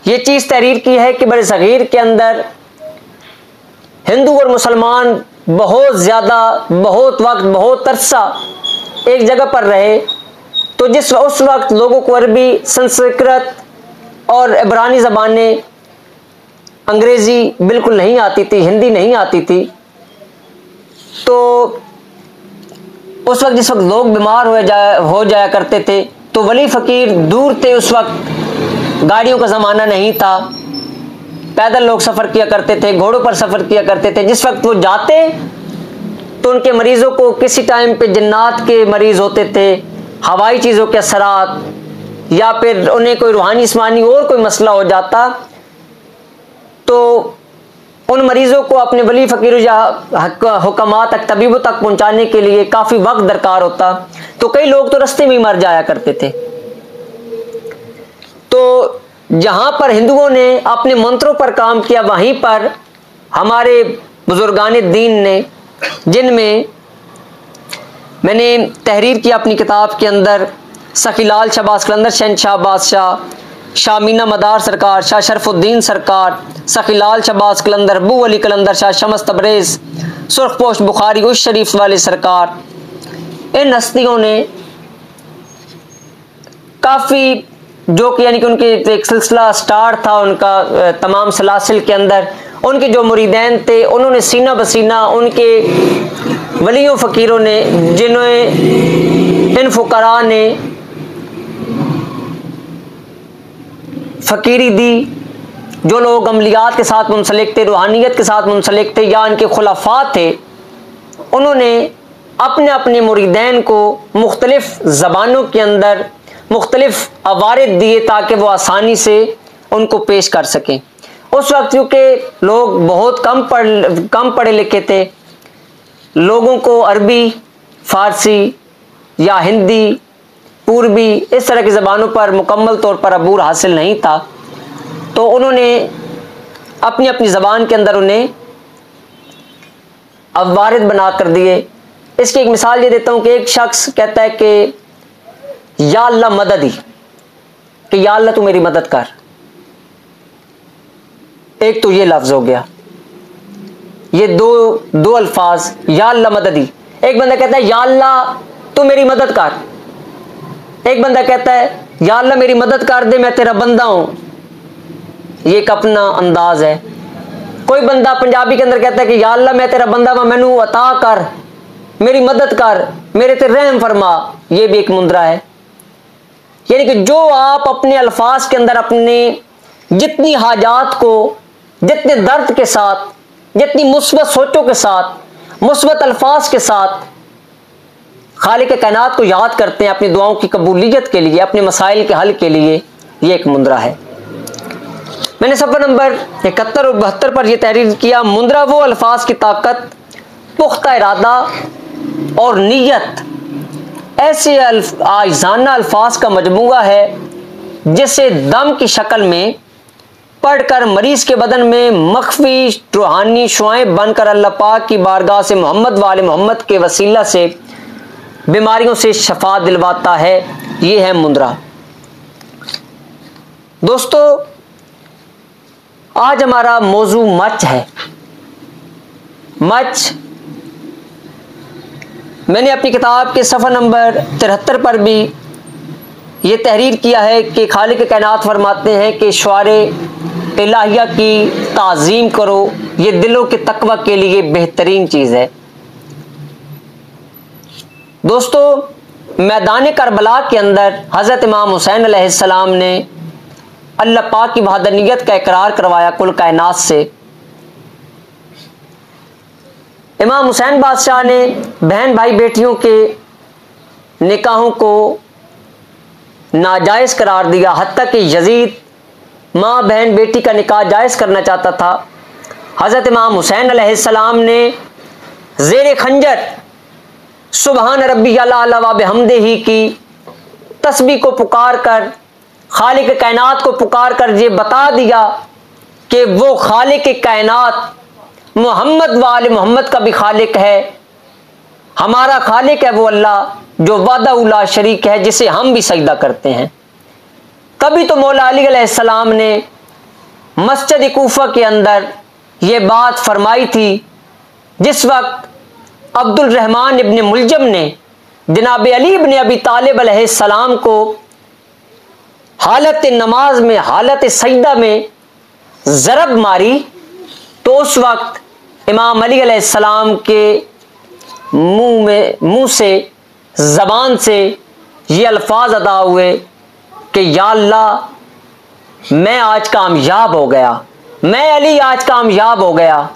ये चीज़ तहरीर की है कि बड़े सगीर के अंदर हिंदू और मुसलमान बहुत ज़्यादा, बहुत वक्त, बहुत अरसा एक जगह पर रहे, तो उस वक्त लोगों को अरबी, संस्कृत और इब्रानी ज़बानें, अंग्रेज़ी बिल्कुल नहीं आती थी, हिंदी नहीं आती थी। तो उस वक्त जिस वक्त लोग बीमार हो जाया करते थे, तो वली फ़कीर दूर थे। उस वक्त गाड़ियों का ज़माना नहीं था, पैदल लोग सफ़र किया करते थे, घोड़ों पर सफ़र किया करते थे। जिस वक्त वो जाते तो उनके मरीज़ों को किसी टाइम पे जिन्नात के मरीज़ होते थे, हवाई चीज़ों के असरात, या फिर उन्हें कोई रूहानी जिस्मानी और कोई मसला हो जाता, तो उन मरीज़ों को अपने वली फ़कीर या हुक्मा तक, तबीबों तक पहुँचाने के लिए काफ़ी वक्त दरकार होता। तो कई लोग तो रास्ते में मर जाया करते थे। तो जहाँ पर हिंदुओं ने अपने मंत्रों पर काम किया, वहीं पर हमारे बुजुर्गान दीन ने, जिनमें मैंने तहरीर की अपनी किताब के अंदर सखीलाल शहबाज कलंदर, शहनशाह बादशाह, शाह मीना मदार सरकार, शाह शरफुद्दीन सरकार, सखीलाल शहबाज कलंदर, अबू अली कलंदर, शाह शमस तबरेज़, सुर्खपोश बुखारी उस शरीफ वाले सरकार, इन हस्तियों ने काफ़ी, जो कि यानी कि उनके एक सिलसिला स्टार्ट था उनका तमाम सलासिल के अंदर, उनके जो मुरीदैन थे उन्होंने सीना बसीना उनके वलियों फ़कीरों ने, जिन्हें इन फ़ुकरा ने फ़कीरी दी, जो लोग अमलियात के साथ मुंसलिक थे, रूहानियत के साथ मुंसलिक थे, या इनके खुलाफा थे, उन्होंने अपने अपने मुरीदैन को मुख्तलिफ़ ज़बानों के अंदर मुख्तलिफ़ अवारिद दिए ताकि वो आसानी से उनको पेश कर सकें। उस वक्त क्योंकि लोग बहुत कम पढ़े लिखे थे, लोगों को अरबी, फ़ारसी या हिंदी, पूर्वी, इस तरह की ज़बानों पर मुकम्मल तौर पर अबूर हासिल नहीं था, तो उन्होंने अपनी अपनी ज़बान के अंदर उन्हें अवारिद बना कर दिए। इसकी एक मिसाल ये देता हूँ कि एक शख्स कहता है कि या अल्लाह मददी, कि या अल्लाह तू मेरी मदद कर। एक तो ये लफ्ज़ हो गया, ये दो अल्फाज, या अल्लाह मददी। एक बंदा कहता है या अल्लाह तू मेरी मदद कर, एक बंदा कहता है या अल्लाह मेरी मदद कर दे, मैं तेरा बंदा हूं। ये एक अपना अंदाज है। कोई बंदा पंजाबी के अंदर कहता है कि या अल्लाह मैं तेरा बंदा वा, मैनू अता कर, मेरी मदद कर, मेरे ते रहम फरमा। ये भी एक मुंद्रा है। यानी कि जो आप अपने अल्फाज के अंदर अपने जितनी हाजात को, जितने दर्द के साथ, जितनी मुस्बत सोचों के साथ मुस्बत अल्फाज के साथ खालिक कायनात को याद करते हैं अपनी दुआओं की कबूलियत के लिए, अपने मसाइल के हल के लिए, ये एक मुंद्रा है। मैंने सफ़र नंबर 71 और 72 पर यह तहरीर किया, मुंद्रा वो अल्फाज की ताकत, पुख्ता इरादा और नीयत ऐसे आइज़ाना अल्फाज का मजमूआ है जिसे दम की शक्ल में पढ़कर मरीज के बदन में मख्फी रूहानी शुआएं बनकर अल्लाह पाक की बारगाह से मोहम्मद वाले मोहम्मद के वसीला से बीमारियों से शफा दिलवाता है। ये है मुंद्रा। दोस्तों, आज हमारा मौजू मच है। मच मैंने अपनी किताब के सफ़ा नंबर 73 पर भी ये तहरीर किया है कि खालिक कायनात फरमाते हैं कि शुआरे इलाहिया की ताज़ीम करो, ये दिलों के तकवा के लिए बेहतरीन चीज़ है। दोस्तों, मैदान करबला के अंदर हज़रत इमाम हुसैन अलैहिस्सलाम ने अल्लाह पाक की वहदानियत का इकरार करवाया कुल कायनात से। इमाम हुसैन बादशाह ने बहन भाई बेटियों के निकाहों को नाजायज़ करार दिया, हत्ता कि यजीद माँ बहन बेटी का निकाह जायज़ करना चाहता था। हज़रत इमाम हुसैन अलैहिस्सलाम ने ज़ेरे खंजर सुबहान रब्बी अल्ला व बिहम्दिही की तस्बीह को पुकार कर, खालिक कायनात को पुकार कर ये बता दिया कि वो खालिक कायनात मोहम्मद वाले मोहम्मद का भी खालिक है। हमारा खालिक है वो अल्लाह जो वहदहू ला शरीक है, जिसे हम भी सजदा करते हैं। तभी तो मौला अली अलैहिस्सलाम ने मस्जिद कूफा के अंदर ये बात फरमाई थी जिस वक्त अब्दुल रहमान इब्न मुलजम ने जनाब अली इब्न अबी तालिब अलैहिस्सलाम को हालत नमाज में, हालत सजदा में ज़रब मारी, तो उस वक्त इमाम अली अलैहिस्सलाम के मुंह से, ज़बान से ये अल्फाज अदा हुए कि या अल्लाह, मैं आज कामयाब हो गया, मैं अली आज कामयाब हो गया।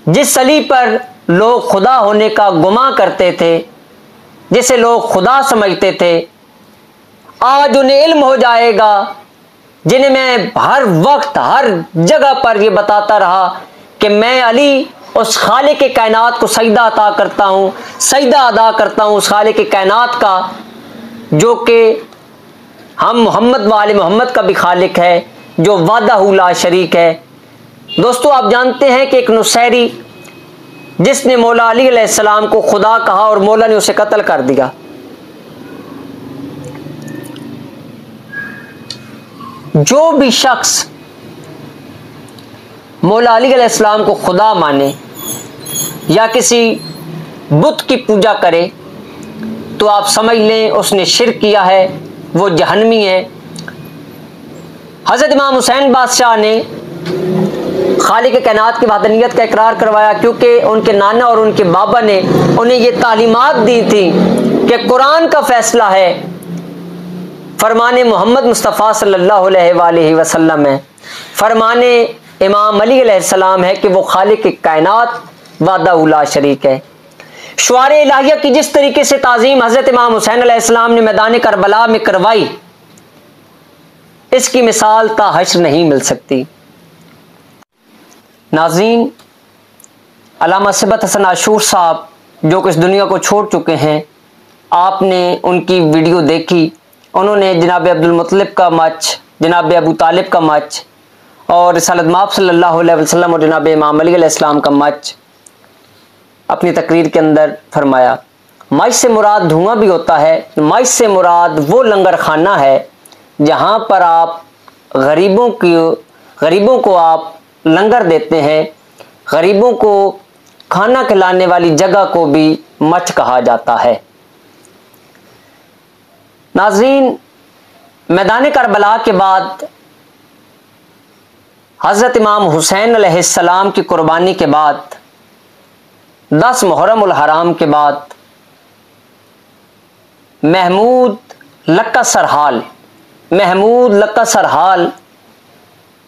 जिस अली पर लोग खुदा होने का गुमा करते थे, जिसे लोग खुदा समझते थे, आज उन्हें इल्म हो जाएगा, जिन्हें मैं हर वक्त हर जगह पर यह बताता रहा कि मैं अली उस खालिक के कायनात को सजदा अता करता हूँ, सजदा अदा करता हूँ उस खालिक के कायनात का जो कि हम मोहम्मद वाले मोहम्मद का भी खालिक है, जो वहदहू ला शरीक है। दोस्तों, आप जानते हैं कि एक नुसैरी जिसने मौला अली अलैहिस्सलाम को खुदा कहा और मौला ने उसे कत्ल कर दिया। जो भी शख्स मौला अली अलैहिस्सलाम को खुदा माने या किसी बुत की पूजा करे तो आप समझ लें उसने शिर्क किया है, वो जहन्नमी है। हज़रत इमाम हुसैन बादशाह ने खालिक कायनात की वहदानियत का इकरार करवाया क्योंकि उनके नाना और उनके बाबा ने उन्हें ये तालीमात दी थी कि कुरान का फैसला है, फरमाने मोहम्मद मुस्तफ़ा सल्लल्लाहु अलैहि वसल्लम है, फरमाने इमाम अली अलैहिस्सलाम है कि वो खालिक कायनात वहदहू ला शरीक है। शुआरे इलाहिया की जिस तरीके से ताज़ीम हज़रत इमाम हुसैन अलैहिस्सलाम ने मैदान करबला में करवाई, इसकी मिसाल ता हश्र नहीं मिल सकती। नाज़रीन, अल्लामा सिबत हसन आशूर साहब जो कि इस दुनिया को छोड़ चुके हैं, आपने उनकी वीडियो देखी। उन्होंने जनाब अब्दुल मुत्तलिब का मच, जनाब अबू तालिब का मच और रिसालत माब सल्लल्लाहु अलैहि वसल्लम और जनाब इमाम अली अलैहिस्सलाम का मच अपनी तकरीर के अंदर फरमाया। मच से मुराद धुआं भी होता है, मच से मुराद वो लंगर खाना है जहाँ पर आप गरीबों को आप लंगर देते हैं। गरीबों को खाना खिलाने वाली जगह को भी मच कहा जाता है। नाज़रीन, मैदान करबला के बाद हज़रत इमाम हुसैन अलैहिस्सलाम की कुर्बानी के बाद 10 मुहर्रम उल हराम के बाद महमूद लक्का सरहाल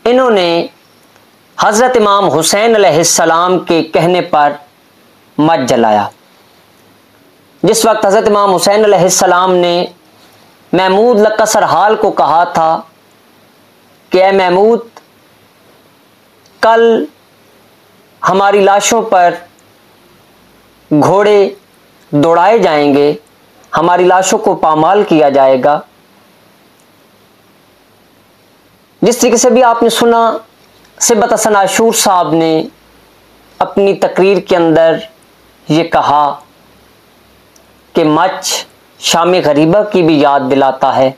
इन्होंने हज़रत इमाम हुसैन अलैहिस्सलाम के कहने पर मच जलाया। जिस वक्त हज़रत इमाम हुसैन अलैहिस्सलाम ने महमूद लक्का सरहाल को कहा था कि ए महमूद, कल हमारी लाशों पर घोड़े दौड़ाए जाएंगे, हमारी लाशों को पामाल किया जाएगा। जिस तरीके से भी आपने सुना, सिबत हसन आशूर साहब ने अपनी तकरीर के अंदर ये कहा कि मच शाम गरीबा की भी याद दिलाता है,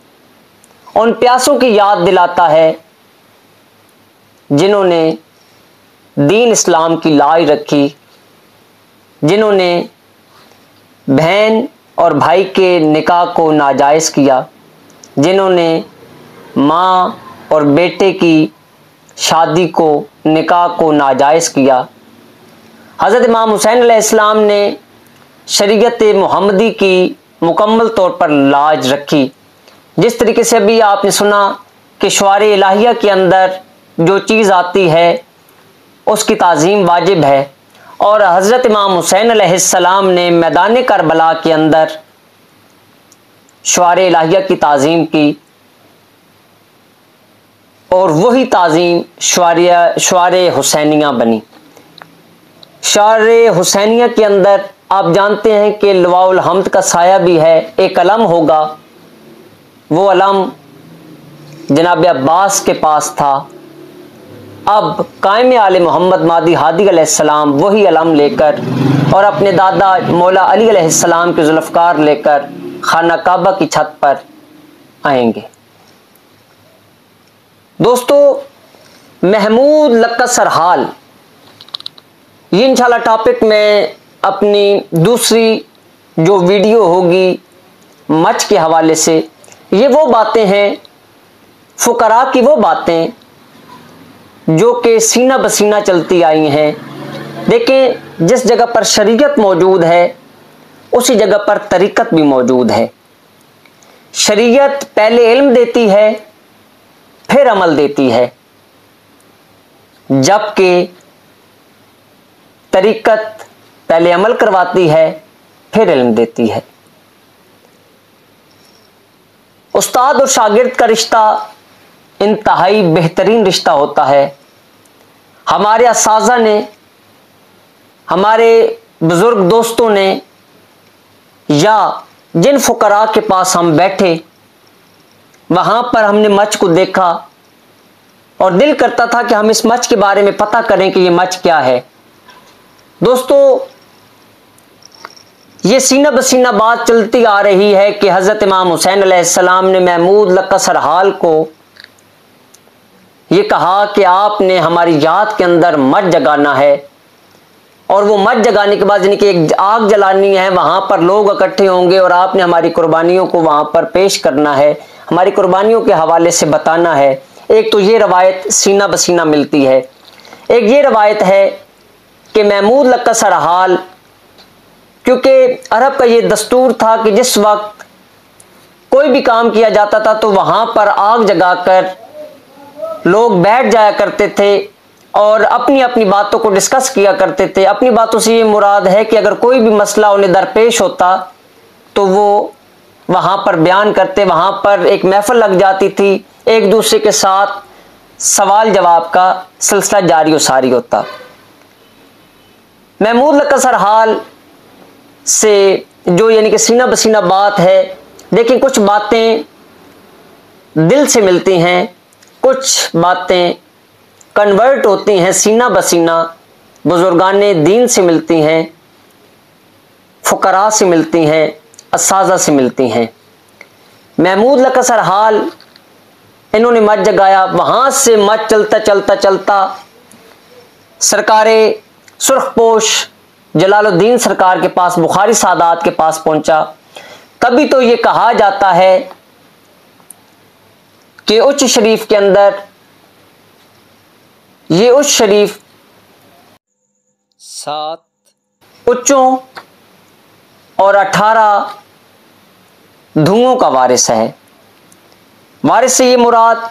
उन प्यासों की याद दिलाता है जिन्होंने दीन इस्लाम की लाज रखी, जिन्होंने बहन और भाई के निकाह को नाजायज़ किया, जिन्होंने माँ और बेटे की शादी को, निकाह को नाजायज़ किया। हज़रत इमाम हुसैन अलैहिस्सलाम ने शरीयत मुहम्मदी की मुकम्मल तौर पर लाज रखी। जिस तरीके से अभी आपने सुना कि शुआरे इलाहिया के अंदर जो चीज़ आती है उसकी ताज़ीम वाजिब है, और हज़रत इमाम हुसैन अलैहिस्सलाम ने मैदान करबला के अंदर शुआरे इलाहिया की ताज़ीम की, और वही ताज़ीम शुआरे हुसैनिया बनी। शुआरे हुसैनिया के अंदर आप जानते हैं कि लवाउल हम्द का साया भी है, एक अलम होगा, वो अलम जनाब अब्बास के पास था। अब कायम आले मोहम्मद मादी हादी अलैहिस्सलाम वही अलम लेकर और अपने दादा मौला अली अलैहिस्सलाम के जुल्फ़कार लेकर खाना काबा की छत पर आएंगे। दोस्तों, महमूद लक्का सरहाल, ये इंशाल्लाह टॉपिक में अपनी दूसरी जो वीडियो होगी मच के हवाले से, ये वो बातें हैं, फुकरा की वो बातें जो कि सीना बसीना चलती आई हैं। देखें, जिस जगह पर शरीयत मौजूद है उसी जगह पर तरीक़त भी मौजूद है। शरीयत पहले इल्म देती है फिर अमल देती है, जबकि तरीक़त पहले अमल करवाती है फिर इल्म देती है। उस्ताद और शागिर्द का रिश्ता इंतहाई बेहतरीन रिश्ता होता है। हमारे असाज़ा ने, हमारे बुज़ुर्ग दोस्तों ने, या जिन फ़ुक़रा के पास हम बैठे वहाँ पर हमने मच को देखा और दिल करता था कि हम इस मच के बारे में पता करें कि ये मच क्या है। दोस्तों, ये सीना बसीना बात चलती आ रही है कि हज़रत इमाम हुसैन अलैहिस्सलाम ने महमूद लक्का सरहाल को ये कहा कि आपने हमारी याद के अंदर मच जगाना है, और वो मच जगाने के बाद यानी कि एक आग जलानी है, वहाँ पर लोग इकट्ठे होंगे और आपने हमारी कुर्बानियों को वहाँ पर पेश करना है, हमारी कुर्बानियों के हवाले से बताना है। एक तो ये रवायत सीना बसीना मिलती है। एक ये रवायत है कि महमूद लक्का सरहाल, क्योंकि अरब का ये दस्तूर था कि जिस वक्त कोई भी काम किया जाता था तो वहाँ पर आग जगाकर लोग बैठ जाया करते थे और अपनी अपनी बातों को डिस्कस किया करते थे। अपनी बातों से ये मुराद है कि अगर कोई भी मसला उन्हें दरपेश होता तो वो वहाँ पर बयान करते, वहाँ पर एक महफिल लग जाती थी, एक दूसरे के साथ सवाल जवाब का सिलसिला जारी और सारी होता। महमूद लक्का सरहाल से जो यानी कि सीना बसीना बात है, देखिए कुछ बातें दिल से मिलती हैं, कुछ बातें कन्वर्ट होती हैं सीना बसीना, बुजुर्गाने दीन से मिलती हैं, फुकरा से मिलती हैं, असाज़ा से मिलती हैं। महमूद लक्का सरहाल, इन्होंने मच जगाया, वहाँ से मच चलता चलता चलता सरकारे सुर्खपोश जलालुद्दीन सरकार के पास, बुखारी सादात के पास पहुंचा। तभी तो ये कहा जाता है कि उच्च शरीफ के अंदर, ये उच्च शरीफ 7 उच्चों और 18 धुओं का वारिस है। वारिस से ये मुराद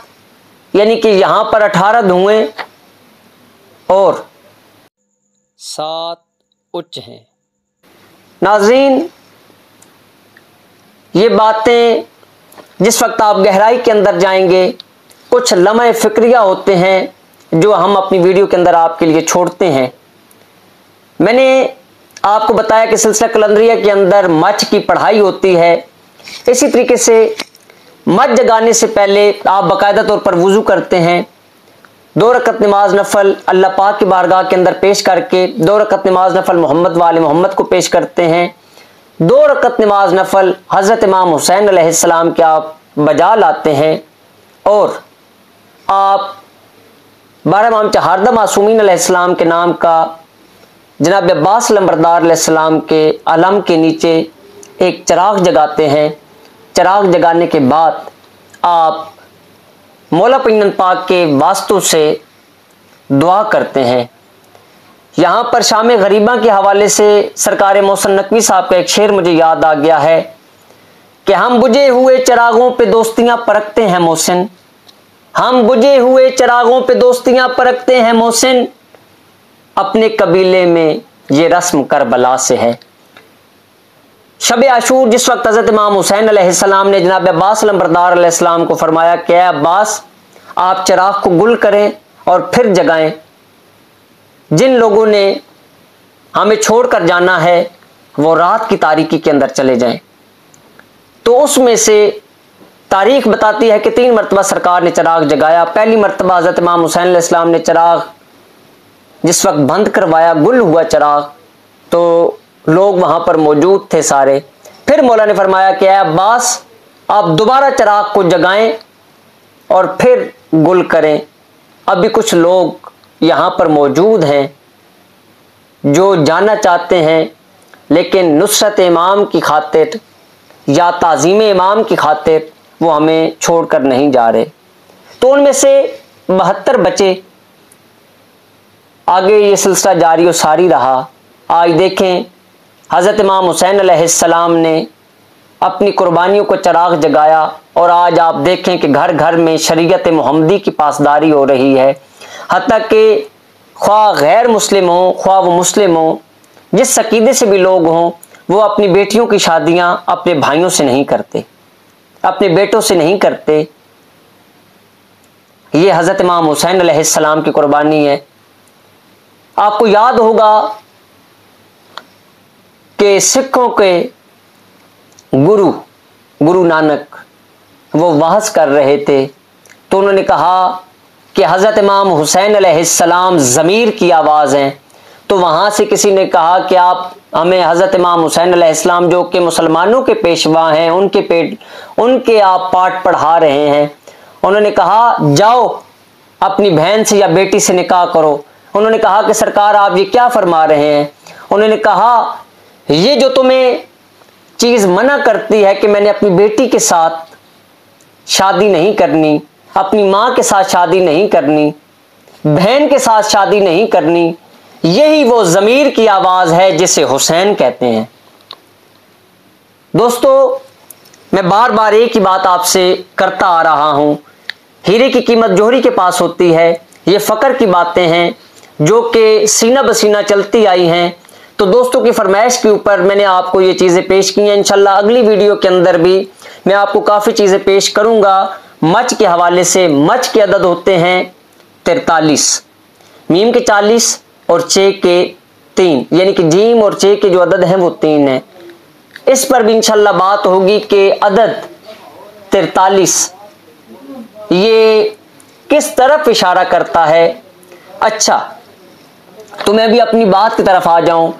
यानी कि यहां पर 18 धुएं और 7 उच्च हैं। नाज़रीन, ये बातें जिस वक्त आप गहराई के अंदर जाएंगे, कुछ लम्हे फिक्रिया होते हैं जो हम अपनी वीडियो के अंदर आपके लिए छोड़ते हैं। मैंने आपको बताया कि सिलसिला कलंदरिया के अंदर मच की पढ़ाई होती है। इसी तरीके से मच जगाने से पहले आप बाकायदा तौर पर वुज़ू करते हैं, 2 रकत नमाज नफल अल्लाह पाक की बारगाह के अंदर पेश करके 2 रकत नमाज नफल मोहम्मद वाले मोहम्मद को पेश करते हैं, 2 रकत नमाज नफल हज़रत इमाम हुसैन अलैहिस्सलाम के आप बजा लाते हैं और आप 12 इमाम चहारदा मासूमीन अलैहिस्सलाम के नाम का जनाब अब्बास लंबरदार अलैहिस्सलाम के अलम के नीचे एक चिराग जगाते हैं। चिराग जगाने के बाद आप मौला पिंगन पाक के वास्तु से दुआ करते हैं। यहाँ पर शाम गरीबा के हवाले से सरकार मोहसिन नकवी साहब का एक शेर मुझे याद आ गया है कि हम बुझे हुए चिरागों पे दोस्तियां परखते हैं मोहसिन, हम बुझे हुए चिरागों पे दोस्तियां परखते हैं मोहसिन, अपने कबीले में ये रस्म करबला से है। शब आशूर जिस वक्त हज़रत इमाम हुसैन अलैहिस्सलाम ने जनाब अब्बास लंबरदार अलैहिस्सलाम को फरमाया कि अब्बास आप चिराग को गुल करें और फिर जगाएं, जिन लोगों ने हमें छोड़कर जाना है वो रात की तारीकी के अंदर चले जाएं। तो उसमें से तारीख बताती है कि 3 मरतबा सरकार ने चिराग जगाया। पहली मरतबा हज़रत इमाम हुसैन अलैहिस्सलाम ने चिराग जिस वक्त बंद करवाया, गुल हुआ चिराग, तो लोग वहां पर मौजूद थे सारे। फिर मौला ने फरमाया कि अब्बास आप दोबारा चिराग को जगाएं और फिर गुल करें। अभी कुछ लोग यहाँ पर मौजूद हैं जो जाना चाहते हैं, लेकिन नुसरत इमाम की खातिर या ताज़ीम इमाम की खातिर वो हमें छोड़कर नहीं जा रहे। तो उनमें से 72 बचे। आगे ये सिलसिला जारी और सारी रहा। आज देखें हज़रत इमाम हुसैन अलैहिस्सलाम ने अपनी कुर्बानियों को चिराग जगाया और आज आप देखें कि घर घर में शरीयत मोहम्मदी की पासदारी हो रही है। हत्ता कि ख्वाह गैर मुस्लिम हो ख्वाह वो मुस्लिम हो, जिस अकीदे से भी लोग हों, वो अपनी बेटियों की शादियां अपने भाइयों से नहीं करते, अपने बेटों से नहीं करते। ये हज़रत इमाम हुसैन अलैहिस्सलाम की कुर्बानी है। आपको याद होगा कि सिखों के गुरु नानक वो वहस कर रहे थे, तो उन्होंने कहा कि हज़रत इमाम हुसैन अलैहिस्सलाम ज़मीर की आवाज़ हैं। तो वहाँ से किसी ने कहा कि आप हमें हज़रत इमाम हुसैन अलैहिस्सलाम जो कि मुसलमानों के पेशवा हैं, उनके आप पाठ पढ़ा रहे हैं। उन्होंने कहा जाओ अपनी बहन से या बेटी से निकाह करो। उन्होंने कहा कि सरकार आप ये क्या फरमा रहे हैं? उन्होंने कहा ये जो तुम्हें चीज़ मना करती है कि मैंने अपनी बेटी के साथ शादी नहीं करनी, अपनी माँ के साथ शादी नहीं करनी, बहन के साथ शादी नहीं करनी, यही वो ज़मीर की आवाज़ है जिसे हुसैन कहते हैं। दोस्तों, मैं बार बार एक ही बात आपसे करता आ रहा हूँ, हीरे की कीमत जोहरी के पास होती है। ये फ़क्र की बातें हैं जो कि सीना बसीना चलती आई हैं। तो दोस्तों की फरमाइश के ऊपर मैंने आपको ये चीज़ें पेश की हैं। इंशाल्लाह अगली वीडियो के अंदर भी मैं आपको काफ़ी चीज़ें पेश करूँगा मच के हवाले से। मच के अदद होते हैं 43, मीम के 40 और चे के 3, यानी कि जीम और चे के जो अदद हैं वो 3 हैं। इस पर भी इंशाल्लाह बात होगी कि अदद 43 ये किस तरफ इशारा करता है। अच्छा, तो मैं भी अपनी बात की तरफ आ जाऊं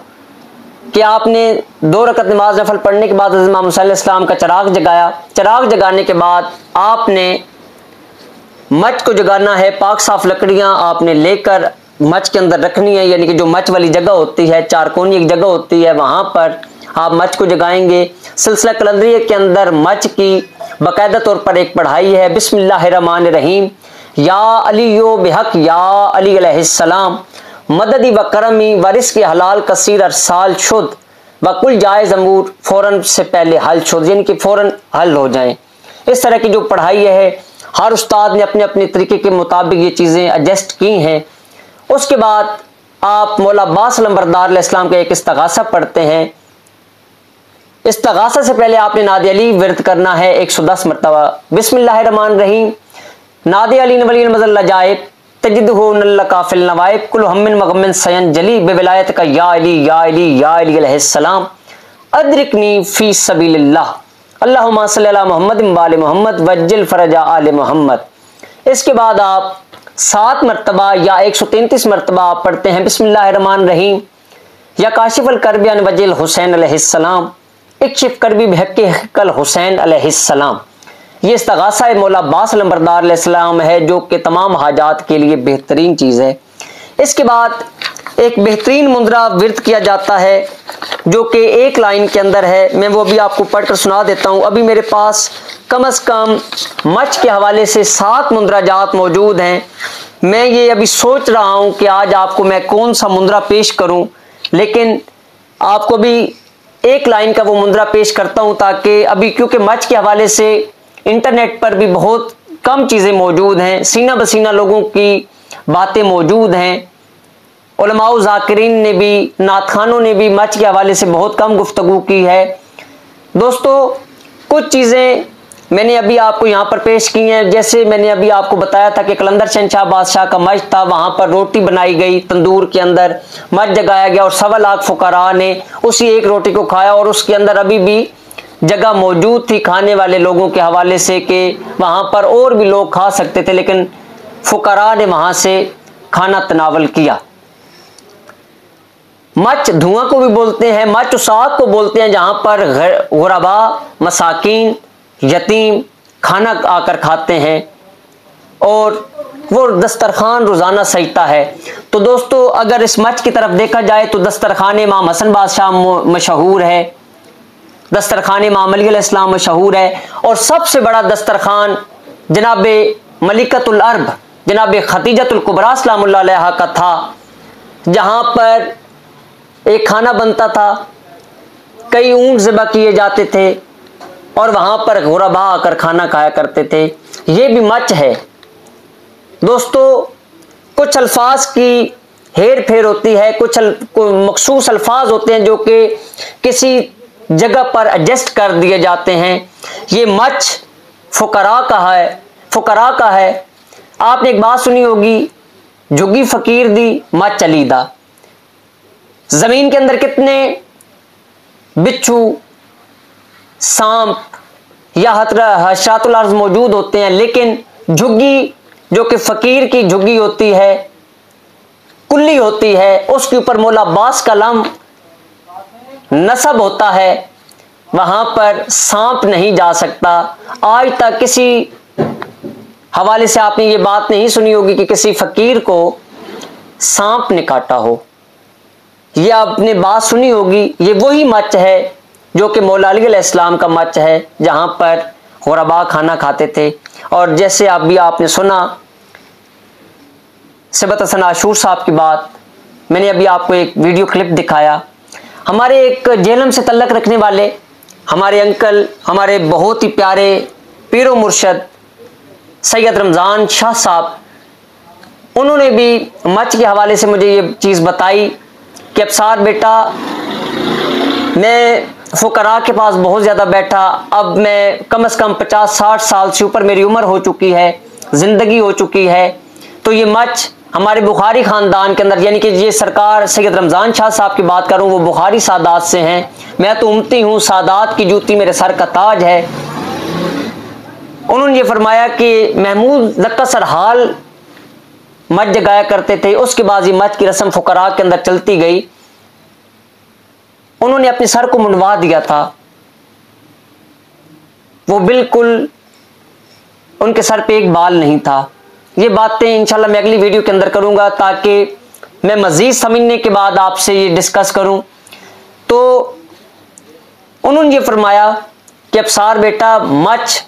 कि आपने 2 रकत नमाज नफल पढ़ने के बाद इमाम हुसैन अलैहिस्सलाम का चिराग जगाया। चिराग जगाने के बाद आपने मच को जगाना है। पाक साफ लकड़ियां आपने लेकर मच के अंदर रखनी है, यानी कि जो मच वाली जगह होती है, चारकोनी एक जगह होती है, वहां पर आप मच को जगाएंगे। सिलसिला कलंदरिया के अंदर मच की बाकायदा तौर पर एक पढ़ाई है, बिस्मिल्लाहिर्रहमानिर्रहीम, या अलियो बेहक या अली अलैहिस्सलाम, मददी व करमी वरिस के हलाल कसीर अरसाल शुद व कुल जायज़ अमूर फ़ौरन से पहले हल शुद, यानी कि फ़ौरन हल हो जाएं। इस तरह की जो पढ़ाई है, हर उस्ताद ने अपने अपने तरीके के मुताबिक ये चीज़ें एडजस्ट की हैं। उसके बाद आप मौला अब्बास लंबरदार अलैहिस्सलाम का एक इस्तिग़ासा पढ़ते हैं इस्तिगासा से पहले आपने नादे अली विरद करना है 110 मरतबा। बिस्मिल्लाहिर्रहमानिर्रहीम। नादे अली वली मज़ल जायब तजिदहु नल्लका फिल नवाइब कुल हम्मिन मगम्मिन सयन जली बेविलायत का या अली अलैहिस्सलाम अदरिकनी फी सबीलिल्लाह अल्लाहुम्मा सल्ली अला मुहम्मद व आले मुहम्मद वज्जिल फरजा आले मुहम्मद। इसके बाद आप 7 मरतबा या 133 मरतबा आप पढ़ते हैं बिस्मिल्लाहिर्रहमानिर्रहीम। या काशिफल करबी अन वजिल हुसैन अलैहिस्सलाम इक्शिफ करबी बिहक्की हक़ल हुसैन अलैहिस्सलाम। ये इस्तिगासा मौला अब्बास अलमबरदार अलैहिस्सलाम है जो कि तमाम हाजात के लिए बेहतरीन चीज़ है। इसके बाद एक बेहतरीन मुंदरा विरद किया जाता है जो कि एक लाइन के अंदर है, मैं वो भी आपको पढ़कर सुना देता हूँ। अभी मेरे पास कम से कम मच के हवाले से 7 मुंदराजात मौजूद हैं। मैं ये अभी सोच रहा हूँ कि आज आपको मैं कौन सा मुंदरा पेश करूँ, लेकिन आपको भी एक लाइन का वो मुंदरा पेश करता हूँ ताकि अभी क्योंकि मच के हवाले से इंटरनेट पर भी बहुत कम चीज़ें मौजूद हैं, सीना बसीना लोगों की बातें मौजूद हैं। उलमाओ ज़ाकिरीन ने भी, नात खानों ने भी मच के हवाले से बहुत कम गुफ्तगू की है। दोस्तों कुछ चीज़ें मैंने अभी आपको यहाँ पर पेश की हैं। जैसे मैंने अभी आपको बताया था कि कलंदर शहंशाह बादशाह का मच था, वहाँ पर रोटी बनाई गई तंदूर के अंदर, मच जगाया गया और 1.25 लाख फुकरा ने उसी एक रोटी को खाया और उसके अंदर अभी भी जगह मौजूद थी खाने वाले लोगों के हवाले से कि वहाँ पर और भी लोग खा सकते थे, लेकिन फुकरा ने वहाँ से खाना तनावल किया। मच धुआं को भी बोलते हैं, मच उसाक को बोलते हैं, जहाँ पर गुरबा, मसाकीन, यतीम खाना आकर खाते हैं और वो दस्तरखान रोज़ाना सजता है। तो दोस्तों अगर इस मच की तरफ देखा जाए तो दस्तरखान इमाम हसन बादशाह मशहूर है, दस्तरखान इमाम अली अलैहिस्सलाम मशहूर है और सबसे बड़ा दस्तरखान जनाब मलिकतुल अरब जनाब खदीजतुल कुबरा सलामुल्लाह अलैहा का था, जहाँ पर एक खाना बनता था, कई ऊँट ज़िबा किए जाते थे और वहाँ पर गुरबा आकर खाना खाया करते थे। ये भी मच है। दोस्तों कुछ अल्फाज की हेर फेर होती है, कुछ मखसूस अल्फाज होते हैं जो कि किसी जगह पर एडजस्ट कर दिए जाते हैं। ये मच फुकरा का है। आपने एक बात सुनी होगी, झुग्गी फकीर दी मच चलीदा। जमीन के अंदर कितने बिच्छू, सांप या हशरातुल अर्ज़ मौजूद होते हैं, लेकिन झुग्गी जो कि फकीर की झुग्गी होती है, कुल्ली होती है, उसके ऊपर मौला अब्बास का लम नसब होता है, वहां पर सांप नहीं जा सकता। आज तक किसी हवाले से आपने ये बात नहीं सुनी होगी कि किसी फकीर को सांप ने काटा हो। ये आपने बात सुनी होगी, ये वही मच है जो कि मौला अली अलैहिस्सलाम का मच है, जहां पर गुरबा खाना खाते थे। और जैसे अभी आपने सुना सिबत हसन आशूर साहब की बात, मैंने अभी आपको एक वीडियो क्लिप दिखाया। हमारे एक जेहलम से तल्लक रखने वाले हमारे अंकल, हमारे बहुत ही प्यारे पीरो मुर्शद सैयद रमज़ान शाह साहब, उन्होंने भी मच के हवाले से मुझे ये चीज़ बताई कि अफसार बेटा, मैं फुकरा के पास बहुत ज़्यादा बैठा, अब मैं कम से कम 50-60 साल से ऊपर मेरी उम्र हो चुकी है, ज़िंदगी हो चुकी है, तो ये मच हमारे बुखारी ख़ानदान के अंदर, यानी कि ये सरकार सैयद रमज़ान शाह साहब की बात करूँ, वो बुखारी सादात से हैं। मैं तो उम्मती हूँ, सादात की जूती मेरे सर का ताज है। उन्होंने ये फरमाया कि महमूद लक्का सरहाल मच जगाया करते थे, उसके बाद ये मच की रस्म फुकरा के अंदर चलती गई। उन्होंने अपने सर को मुंडवा दिया था, वो बिल्कुल उनके सर पे एक बाल नहीं था। ये बातें इंशाल्लाह मैं अगली वीडियो के अंदर करूंगा ताकि मैं मज़ीद समझने के बाद आपसे ये डिस्कस करूं। तो उन्होंने ये फरमाया कि अफसार बेटा, मच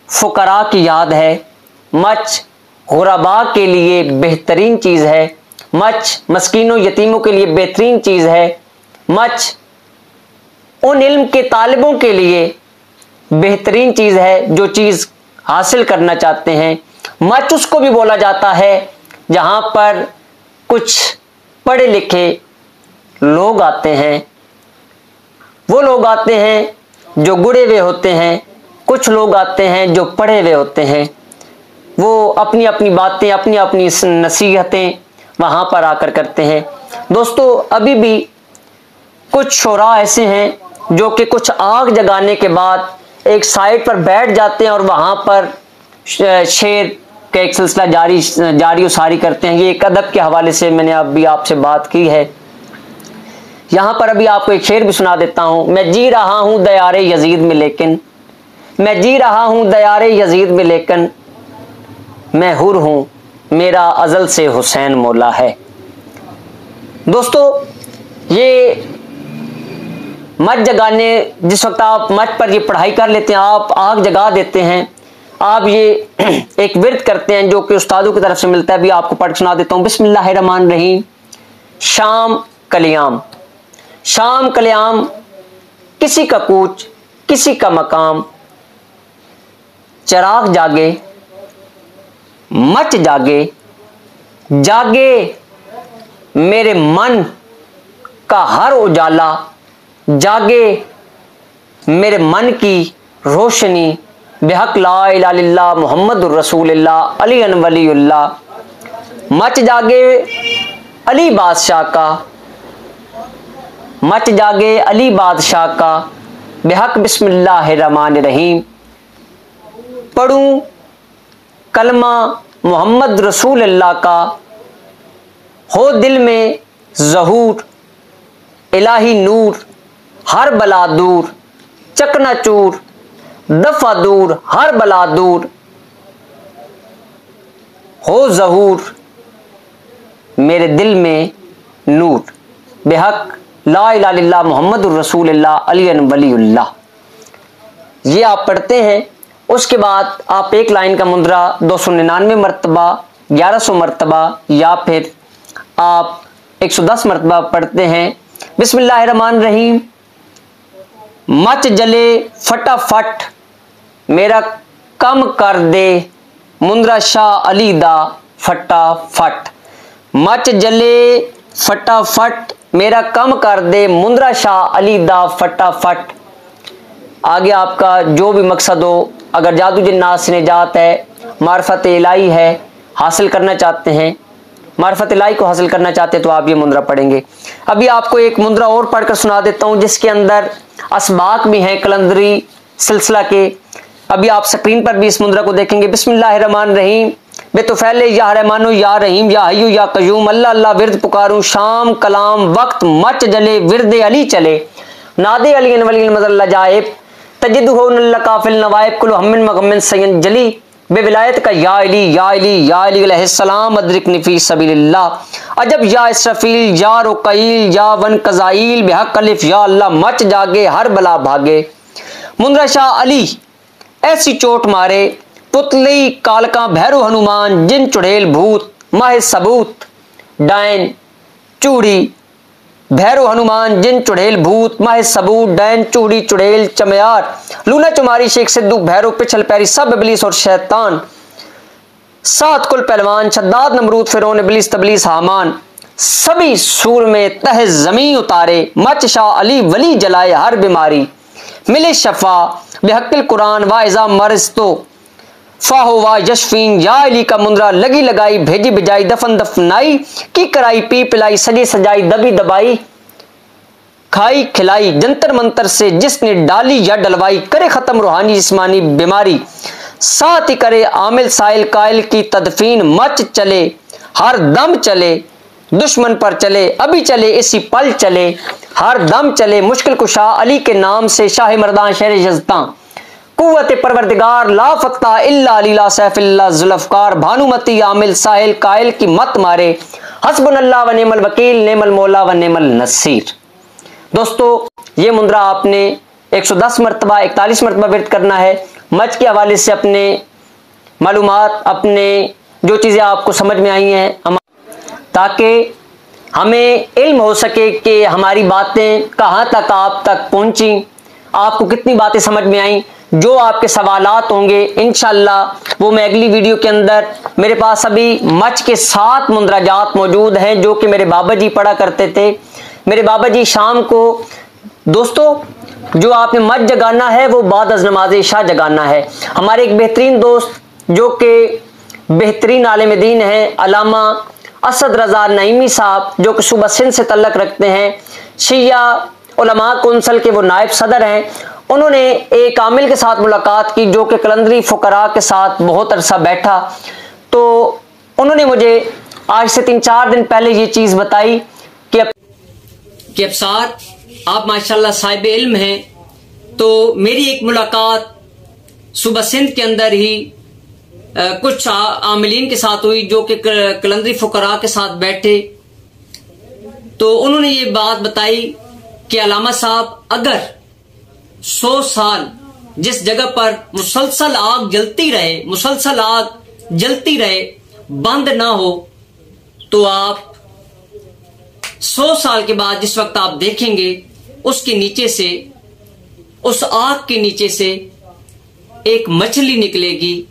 फुकरा की याद है, मच गुरबा के लिए बेहतरीन चीज़ है, मच मस्कीनों यतीमों के लिए बेहतरीन चीज़ है, मच उन इल्म के तालिबों के लिए बेहतरीन चीज़ है जो चीज़ हासिल करना चाहते हैं। मच उसको भी बोला जाता है जहाँ पर कुछ पढ़े लिखे लोग आते हैं वो लोग आते हैं जो गुड़े हुए होते हैं, कुछ लोग आते हैं जो पढ़े हुए होते हैं। वो अपनी अपनी बातें, अपनी अपनी नसीहतें वहाँ पर आकर करते हैं। दोस्तों, अभी भी कुछ शोरा ऐसे हैं जो कि कुछ आग जगाने के बाद एक साइड पर बैठ जाते हैं और वहाँ पर शेर का एक सिलसिला जारी उसारी करते हैं। ये एक अदब के हवाले से मैंने अभी आपसे बात की है। यहाँ पर अभी आपको एक शेर भी सुना देता हूँ। मैं जी रहा हूँ दयारे यजीद में लेकिन, मैं जी रहा हूँ दयारे यजीद में लेकिन, मैं हुर हूँ मेरा अजल से हुसैन मौला है। दोस्तों, ये मत जगाने, जिस वक्त आप मत पर ये पढ़ाई कर लेते हैं, आप आग जगा देते हैं, आप ये एक विर्द करते हैं जो कि उस्तादों की तरफ से मिलता है। भी आपको पढ़ सुना देता हूँ। बिस्मिल्लाहिर्रहमानिर्रहीम। शाम कलियाम, शाम कलियाम, किसी का कूच किसी का मकाम, चराग जागे मच जागे, जागे मेरे मन का हर उजाला, जागे मेरे मन की रोशनी, बेहक ला इलाहा इल्लल्लाह मुहम्मदुर रसूलुल्लाह अली अन वलीउल्लाह। मच जागे अली बादशाह का, मच जागे अली बादशाह का, बेहक बिस्मिल्लाहिर्रहमानिर्रहीम। पढ़ूं कलमा मोहम्मद रसूलुल्लाह का, हो दिल में ज़हूर इलाही नूर, हर बला दूर चकनाचूर, दफा दूर हर बला दूर, हो ज़हूर मेरे दिल में नूर, बेहक ला इलाहा इल्लल्लाह मुहम्मदुर रसूलुल्लाह अली अन वलीउल्लाह। ये आप पढ़ते हैं। उसके बाद आप एक लाइन का मुद्रा 299 मरतबा, 1100 मरतबा या फिर आप 110 मरतबा पढ़ते हैं। बिस्मिल्लाहिर्रहमानिर्रहीम। मच जले फटाफट मेरा कम कर दे मुंद्रा शाह अली दा फटाफट, मच जले फटाफट मेरा कम कर दे मुंद्रा शाह अली दा फटाफट। आगे आपका जो भी मकसद हो, अगर जादू जिन्नात से निजात है, मार्फत इलाही है, हासिल करना चाहते हैं, मार्फत इलाही को हासिल करना चाहते हैं, तो आप ये मुंद्रा पढ़ेंगे। अभी आपको एक मुंद्रा और पढ़कर सुना देता हूँ जिसके अंदर असबाक भी हैं कलंदरी सिलसिला के। अभी आप स्क्रीन पर भी इस मुंद्रा को देखेंगे। बिस्मिल्लाहिर्रहमानिर्रहीम। बेतुफैले या रहमानो या रहीम या हय्यू या कयूम, अल्लाह अल्लाह विर्द पुकारूं शाम कलाम वक्त, मच जले विर्द अली चले, नादे अली अन वली मज़ल जाइब, तजिदुहु नल्ला काफिल नवाइब, कुल हम्मिन मगम्मिन सयन जली, बेविलायत का या अली अलैहिस्सलाम अदरिकनी फी सबीलिल्लाह। अजब या इसरफील या रुकैल या वन कज़ाइल, बेहक अलिफ या अल्लाह, मच जागे हर बला भागे। मुंद्रा शाह अली ऐसी चोट मारे, पुतली कालका भैरू हनुमान, जिन चुड़ैल भूत माहे सबूत, डायन चूड़ी भैरो हनुमान, जिन चुड़ैल भूत माहे सबूत, डैन चूड़ी चुड़ैल चमयार, लूना चुमारी शेख सिद्धू भैरो पिछल पैरी, सब इबलीस और शैतान, सात कुल पहलवान, शद्दाद नमरूद फिरौन इबलीस तबलीस हामान, सभी सूर में तह जमी उतारे, मच शाह अली वली जलाए हर बीमारी, मिले शफा बेहक्किल कुरान वाइजा मरस्तो फाहो वा यशफीन, या अली का मुंद्रा लगी लगाई भेजी बिजाई, दफन दफनाई की कराई, पी पिलाई सजी सजाई, दबी दबाई खाई खिलाई, जंतर मंतर से जिसने डाली या डलवाई, करे खत्म रूहानी जिस्मानी बीमारी, साथ ही करे आमिल साइल कायल की तदफीन, मच चले हर दम चले दुश्मन पर चले, अभी चले इसी पल चले, हर दम चले मुश्किल कुशा अली के नाम से, शाह मर्दान शहर यज़दां, कुव्वत परवरदिगार ला फत्ता इल्ला अली ला सैफिल्ला जुल्फकार, भानुमती आमिल साहिल कायल की मत मारे, हस्बुनल्लाह व निअमल वकील नेमल मौला व नेमल नसीर। दोस्तों, ये मुंद्रा आपने 110 मरतबा 41 मरतबा विर्द करना है। मच के हवाले से अपने मालूमात, अपने जो चीज़ें आपको समझ में आई हैं, ताकि हमें इल्म हो सके कि हमारी बातें कहाँ तक आप तक पहुँची, आपको कितनी बातें समझ में आई। जो आपके सवालात होंगे इंशाअल्लाह वो मैं अगली वीडियो के अंदर, मेरे पास अभी मच के 7 मुंद्राजात मौजूद हैं जो कि मेरे बाबा जी पढ़ा करते थे। मेरे बाबा जी शाम को, दोस्तों जो आपने मत जगाना है वो बाद अज़ नमाज इशा जगाना है। हमारे एक बेहतरीन दोस्त जो कि बेहतरीन आलिम दीन हैं, अल्लामा असद रज़ा नईमी साहब, जो कि सूबा सिंध से तल्लक रखते हैं, शिया उलमा कौंसल के वो नायब सदर हैं, उन्होंने एक आमिल के साथ मुलाकात की जो कि कलंदरी फुकरा के साथ बहुत अरसा बैठा। तो उन्होंने मुझे आज से 3-4 दिन पहले ये चीज़ बताई कि अफसार आप माशाल्लाह साहिब इल्म हैं, तो मेरी एक मुलाकात सूबा सिंध के अंदर ही कुछ आमिलीन के साथ हुई जो कि कलंदरी फुकरा के साथ बैठे। तो उन्होंने ये बात बताई कि अल्लामा साहब, अगर 100 साल जिस जगह पर मुसलसल आग जलती रहे बंद ना हो, तो आप 100 साल के बाद जिस वक्त आप देखेंगे उसके नीचे से, उस आग के नीचे से एक मछली निकलेगी।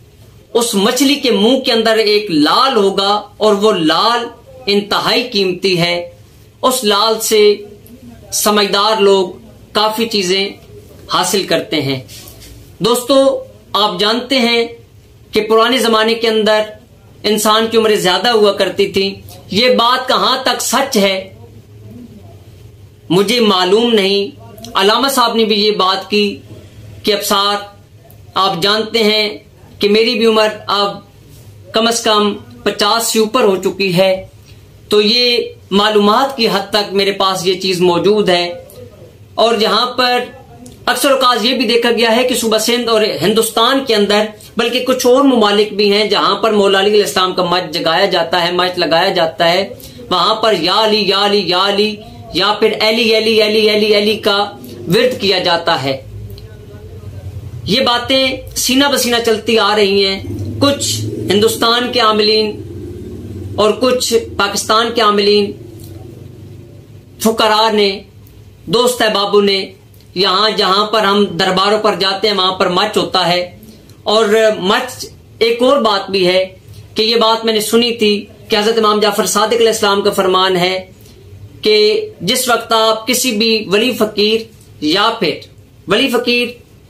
उस मछली के मुंह के अंदर एक लाल होगा और वो लाल इंतहाई कीमती है। उस लाल से समझदार लोग काफी चीजें हासिल करते हैं। दोस्तों, आप जानते हैं कि पुराने जमाने के अंदर इंसान की उम्र ज्यादा हुआ करती थी। ये बात कहां तक सच है मुझे मालूम नहीं। अल्लामा साहब ने भी ये बात की कि अफसार, आप जानते हैं कि मेरी भी उम्र अब कम से कम 50 से ऊपर हो चुकी है, तो ये मालूमात की हद तक मेरे पास ये चीज मौजूद है। और जहां पर अक्सर औकात ये भी देखा गया है कि सूबा सिंध और हिंदुस्तान के अंदर, बल्कि कुछ और ममालिक भी हैं जहां पर मौला अली अलैहिस्सलाम का मत जगाया जाता है, मत लगाया जाता है, वहां पर या अली या अली या अली या फिर अली अली अली अली अली का विर्द किया जाता है। ये बातें सीना बसीना चलती आ रही हैं। कुछ हिंदुस्तान के आमिलीन और कुछ पाकिस्तान के आमिलीन फुकरा ने, दोस्त अहबाबों ने, यहां जहां पर हम दरबारों पर जाते हैं वहां पर मच होता है। और मच, एक और बात भी है कि ये बात मैंने सुनी थी कि हजरत इमाम जाफर सादिक अलैहिस्सलाम का फरमान है कि जिस वक्त आप किसी भी वली फकीर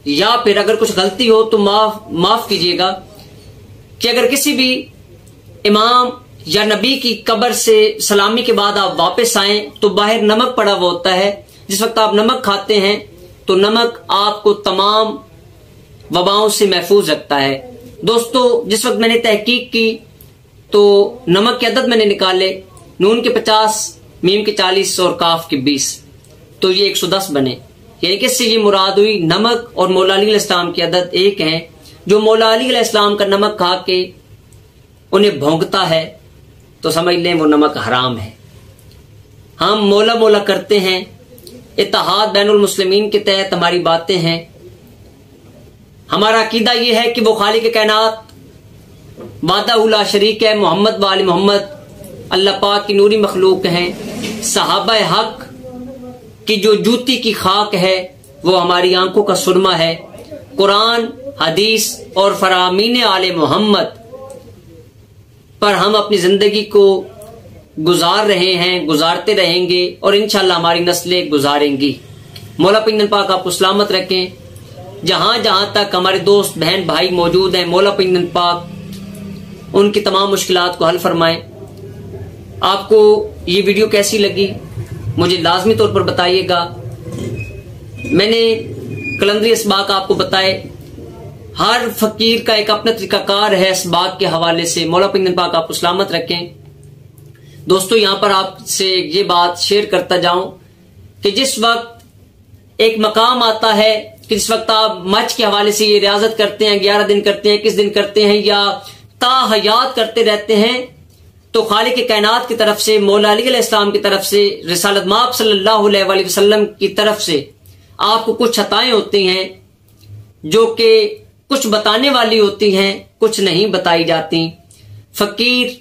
या फिर अगर कुछ गलती हो तो माफ कीजिएगा, कि अगर किसी भी इमाम या नबी की कब्र से सलामी के बाद आप वापस आए तो बाहर नमक पड़ा हुआ होता है। जिस वक्त आप नमक खाते हैं तो नमक आपको तमाम वबाओं से महफूज रखता है। दोस्तों, जिस वक्त मैंने तहकीक की तो नमक के अदद मैंने निकाले, नून के 50, मीम के 40 और काफ के 20, तो ये 110 बने। यानी कि इससे ये मुराद हुई नमक और मौला अली अलैहिस्सलाम के अदद एक हैं। जो मौला अली अलैहिस्सलाम का नमक खा के उन्हें भोंकता है तो समझ लें वो नमक हराम है। हम मौला मौला करते हैं, इत्तेहाद बैनुल मुस्लिमीन के तहत हमारी बातें हैं। हमारा अकीदा ये है कि वो खालिक कायनात वादा उला शरीक है, मोहम्मद वाले मोहम्मद अल्लाह पाक की नूरी मखलूक हैं। सहाबा हक कि जो जूती की खाक है वो हमारी आंखों का सुरमा है। कुरान, हदीस और फरामीन आले मोहम्मद पर हम अपनी जिंदगी को गुजार रहे हैं, गुजारते रहेंगे और इंशाल्लाह हमारी नस्लें गुजारेंगी। मौला पिंगन पाक आपको सलामत रखें। जहां जहां तक हमारे दोस्त बहन भाई मौजूद हैं, मौला पिंगन पाक उनकी तमाम मुश्किलात को हल फरमाएं। आपको ये वीडियो कैसी लगी मुझे लाजमी तौर पर बताइएगा। मैंने कलंदरी इसबाक आपको बताए, हर फकीर का एक अपना तरीकाकार है इसबाक के हवाले से। मौला पिंगन पाक आपको सलामत रखें। दोस्तों, यहां पर आपसे ये बात शेयर करता जाऊं कि जिस वक्त एक मकाम आता है कि जिस वक्त आप मच के हवाले से ये रियाजत करते हैं, 11 दिन करते हैं, किस दिन करते हैं या ताहयात करते रहते हैं, तो खालिक के कायनात की तरफ से, मौला अली अलैहिस्सलाम की तरफ से, रिसालत माब सल्लल्लाहु अलैहि वसल्लम की तरफ से आपको कुछ अताएं होती हैं जो कि कुछ बताने वाली होती हैं, कुछ नहीं बताई जाती। फकीर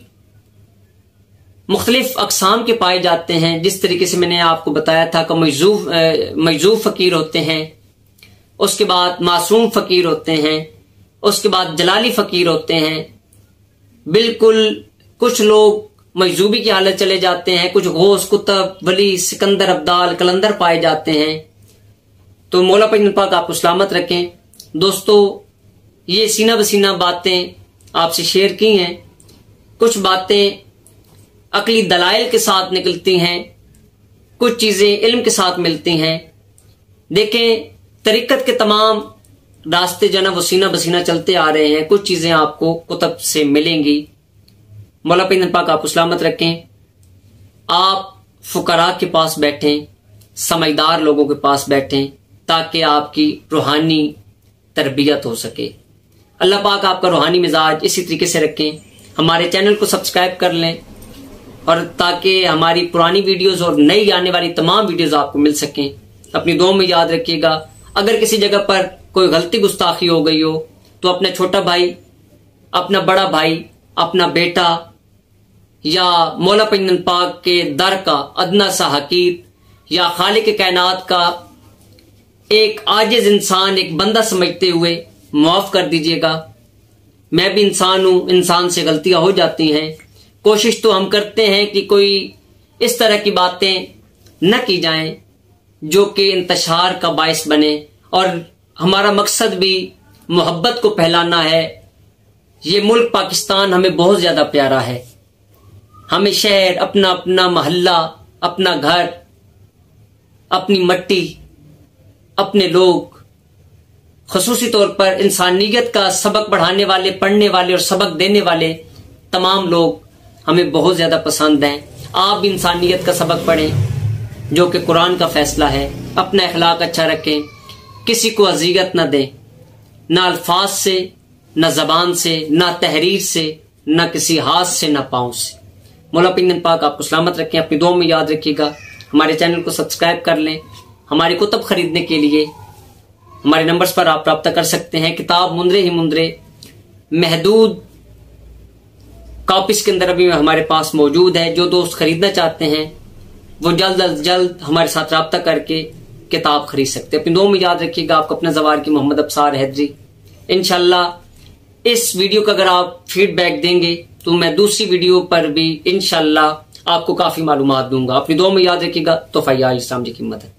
मुख्तलिफ अकसाम के पाए जाते हैं। जिस तरीके से मैंने आपको बताया था कि मजूफ फकीर होते हैं, उसके बाद मासूम फकीर होते हैं, उसके बाद जलाली फकीर होते हैं। बिल्कुल कुछ लोग मजूबी की हालत चले जाते हैं, कुछ गौस, कुतब, वली, सिकंदर, अब्दाल, कलंदर पाए जाते हैं। तो मौला पाक पाक आपको सलामत रखें। दोस्तों, ये सीना बसीना बातें आपसे शेयर की हैं। कुछ बातें अकली दलाइल के साथ निकलती हैं, कुछ चीजें इल्म के साथ मिलती हैं। देखें, तरीकत के तमाम रास्ते जो है ना वो सीना बसीना चलते आ रहे हैं। कुछ चीजें आपको कुतब से मिलेंगी। मौला पाक आपको सलामत रखें। आप फुकरा के पास बैठें, समझदार लोगों के पास बैठें, ताकि आपकी रूहानी तरबियत हो सके। अल्लाह पाक आपका रूहानी मिजाज इसी तरीके से रखें। हमारे चैनल को सब्सक्राइब कर लें, और ताकि हमारी पुरानी वीडियोस और नई आने वाली तमाम वीडियोस आपको मिल सकें। अपनी दुआ में याद रखिएगा, अगर किसी जगह पर कोई गलती गुस्ताखी हो गई हो तो अपना छोटा भाई, अपना बड़ा भाई, अपना बेटा या मौला पाक के दर का अदना सा हकीर या खालिक कायनात का एक आजिज इंसान, एक बंदा समझते हुए माफ कर दीजिएगा। मैं भी इंसान हूं, इंसान से गलतियां हो जाती हैं। कोशिश तो हम करते हैं कि कोई इस तरह की बातें न की जाएं जो कि इंतशार का बायस बने, और हमारा मकसद भी मोहब्बत को फैलाना है। ये मुल्क पाकिस्तान हमें बहुत ज्यादा प्यारा है। हमें शहर, अपना अपना मोहल्ला, अपना घर, अपनी मट्टी, अपने लोग, खसूसी तौर पर इंसानियत का सबक पढ़ाने वाले, पढ़ने वाले और सबक देने वाले तमाम लोग हमें बहुत ज्यादा पसंद हैं। आप भी इंसानियत का सबक पढ़ें जो कि कुरान का फैसला है। अपना अखलाक अच्छा रखें, किसी को अजियत न दें, ना अल्फाज से, न जबान से, न तहरीर से, न किसी हाथ से, न पाँव से। मौला पाक आपको सलामत रखें। अपनी दुआ में याद रखिएगा। हमारे चैनल को सब्सक्राइब कर लें। हमारी कुतब खरीदने के लिए हमारे नंबर्स पर आप प्राप्त कर सकते हैं। किताब मुंदरे ही मुंदरे महदूद कॉपीज के अंदर अभी हमारे पास मौजूद है। जो दोस्त खरीदना चाहते हैं वो जल्द अज जल्द हमारे साथ राब्ता करके किताब खरीद सकते हैं। अपनी दुआ में याद रखिएगा। आपको अपना जवार की मोहम्मद अब्सार हैदरी। इंशाल्लाह इस वीडियो का अगर आप फीडबैक देंगे तो मैं दूसरी वीडियो पर भी इंशाल्लाह आपको काफी मालूमात दूंगा। अपनी दुआ में याद रखिएगा। तो फैयाज इस्लाम जी की मदद।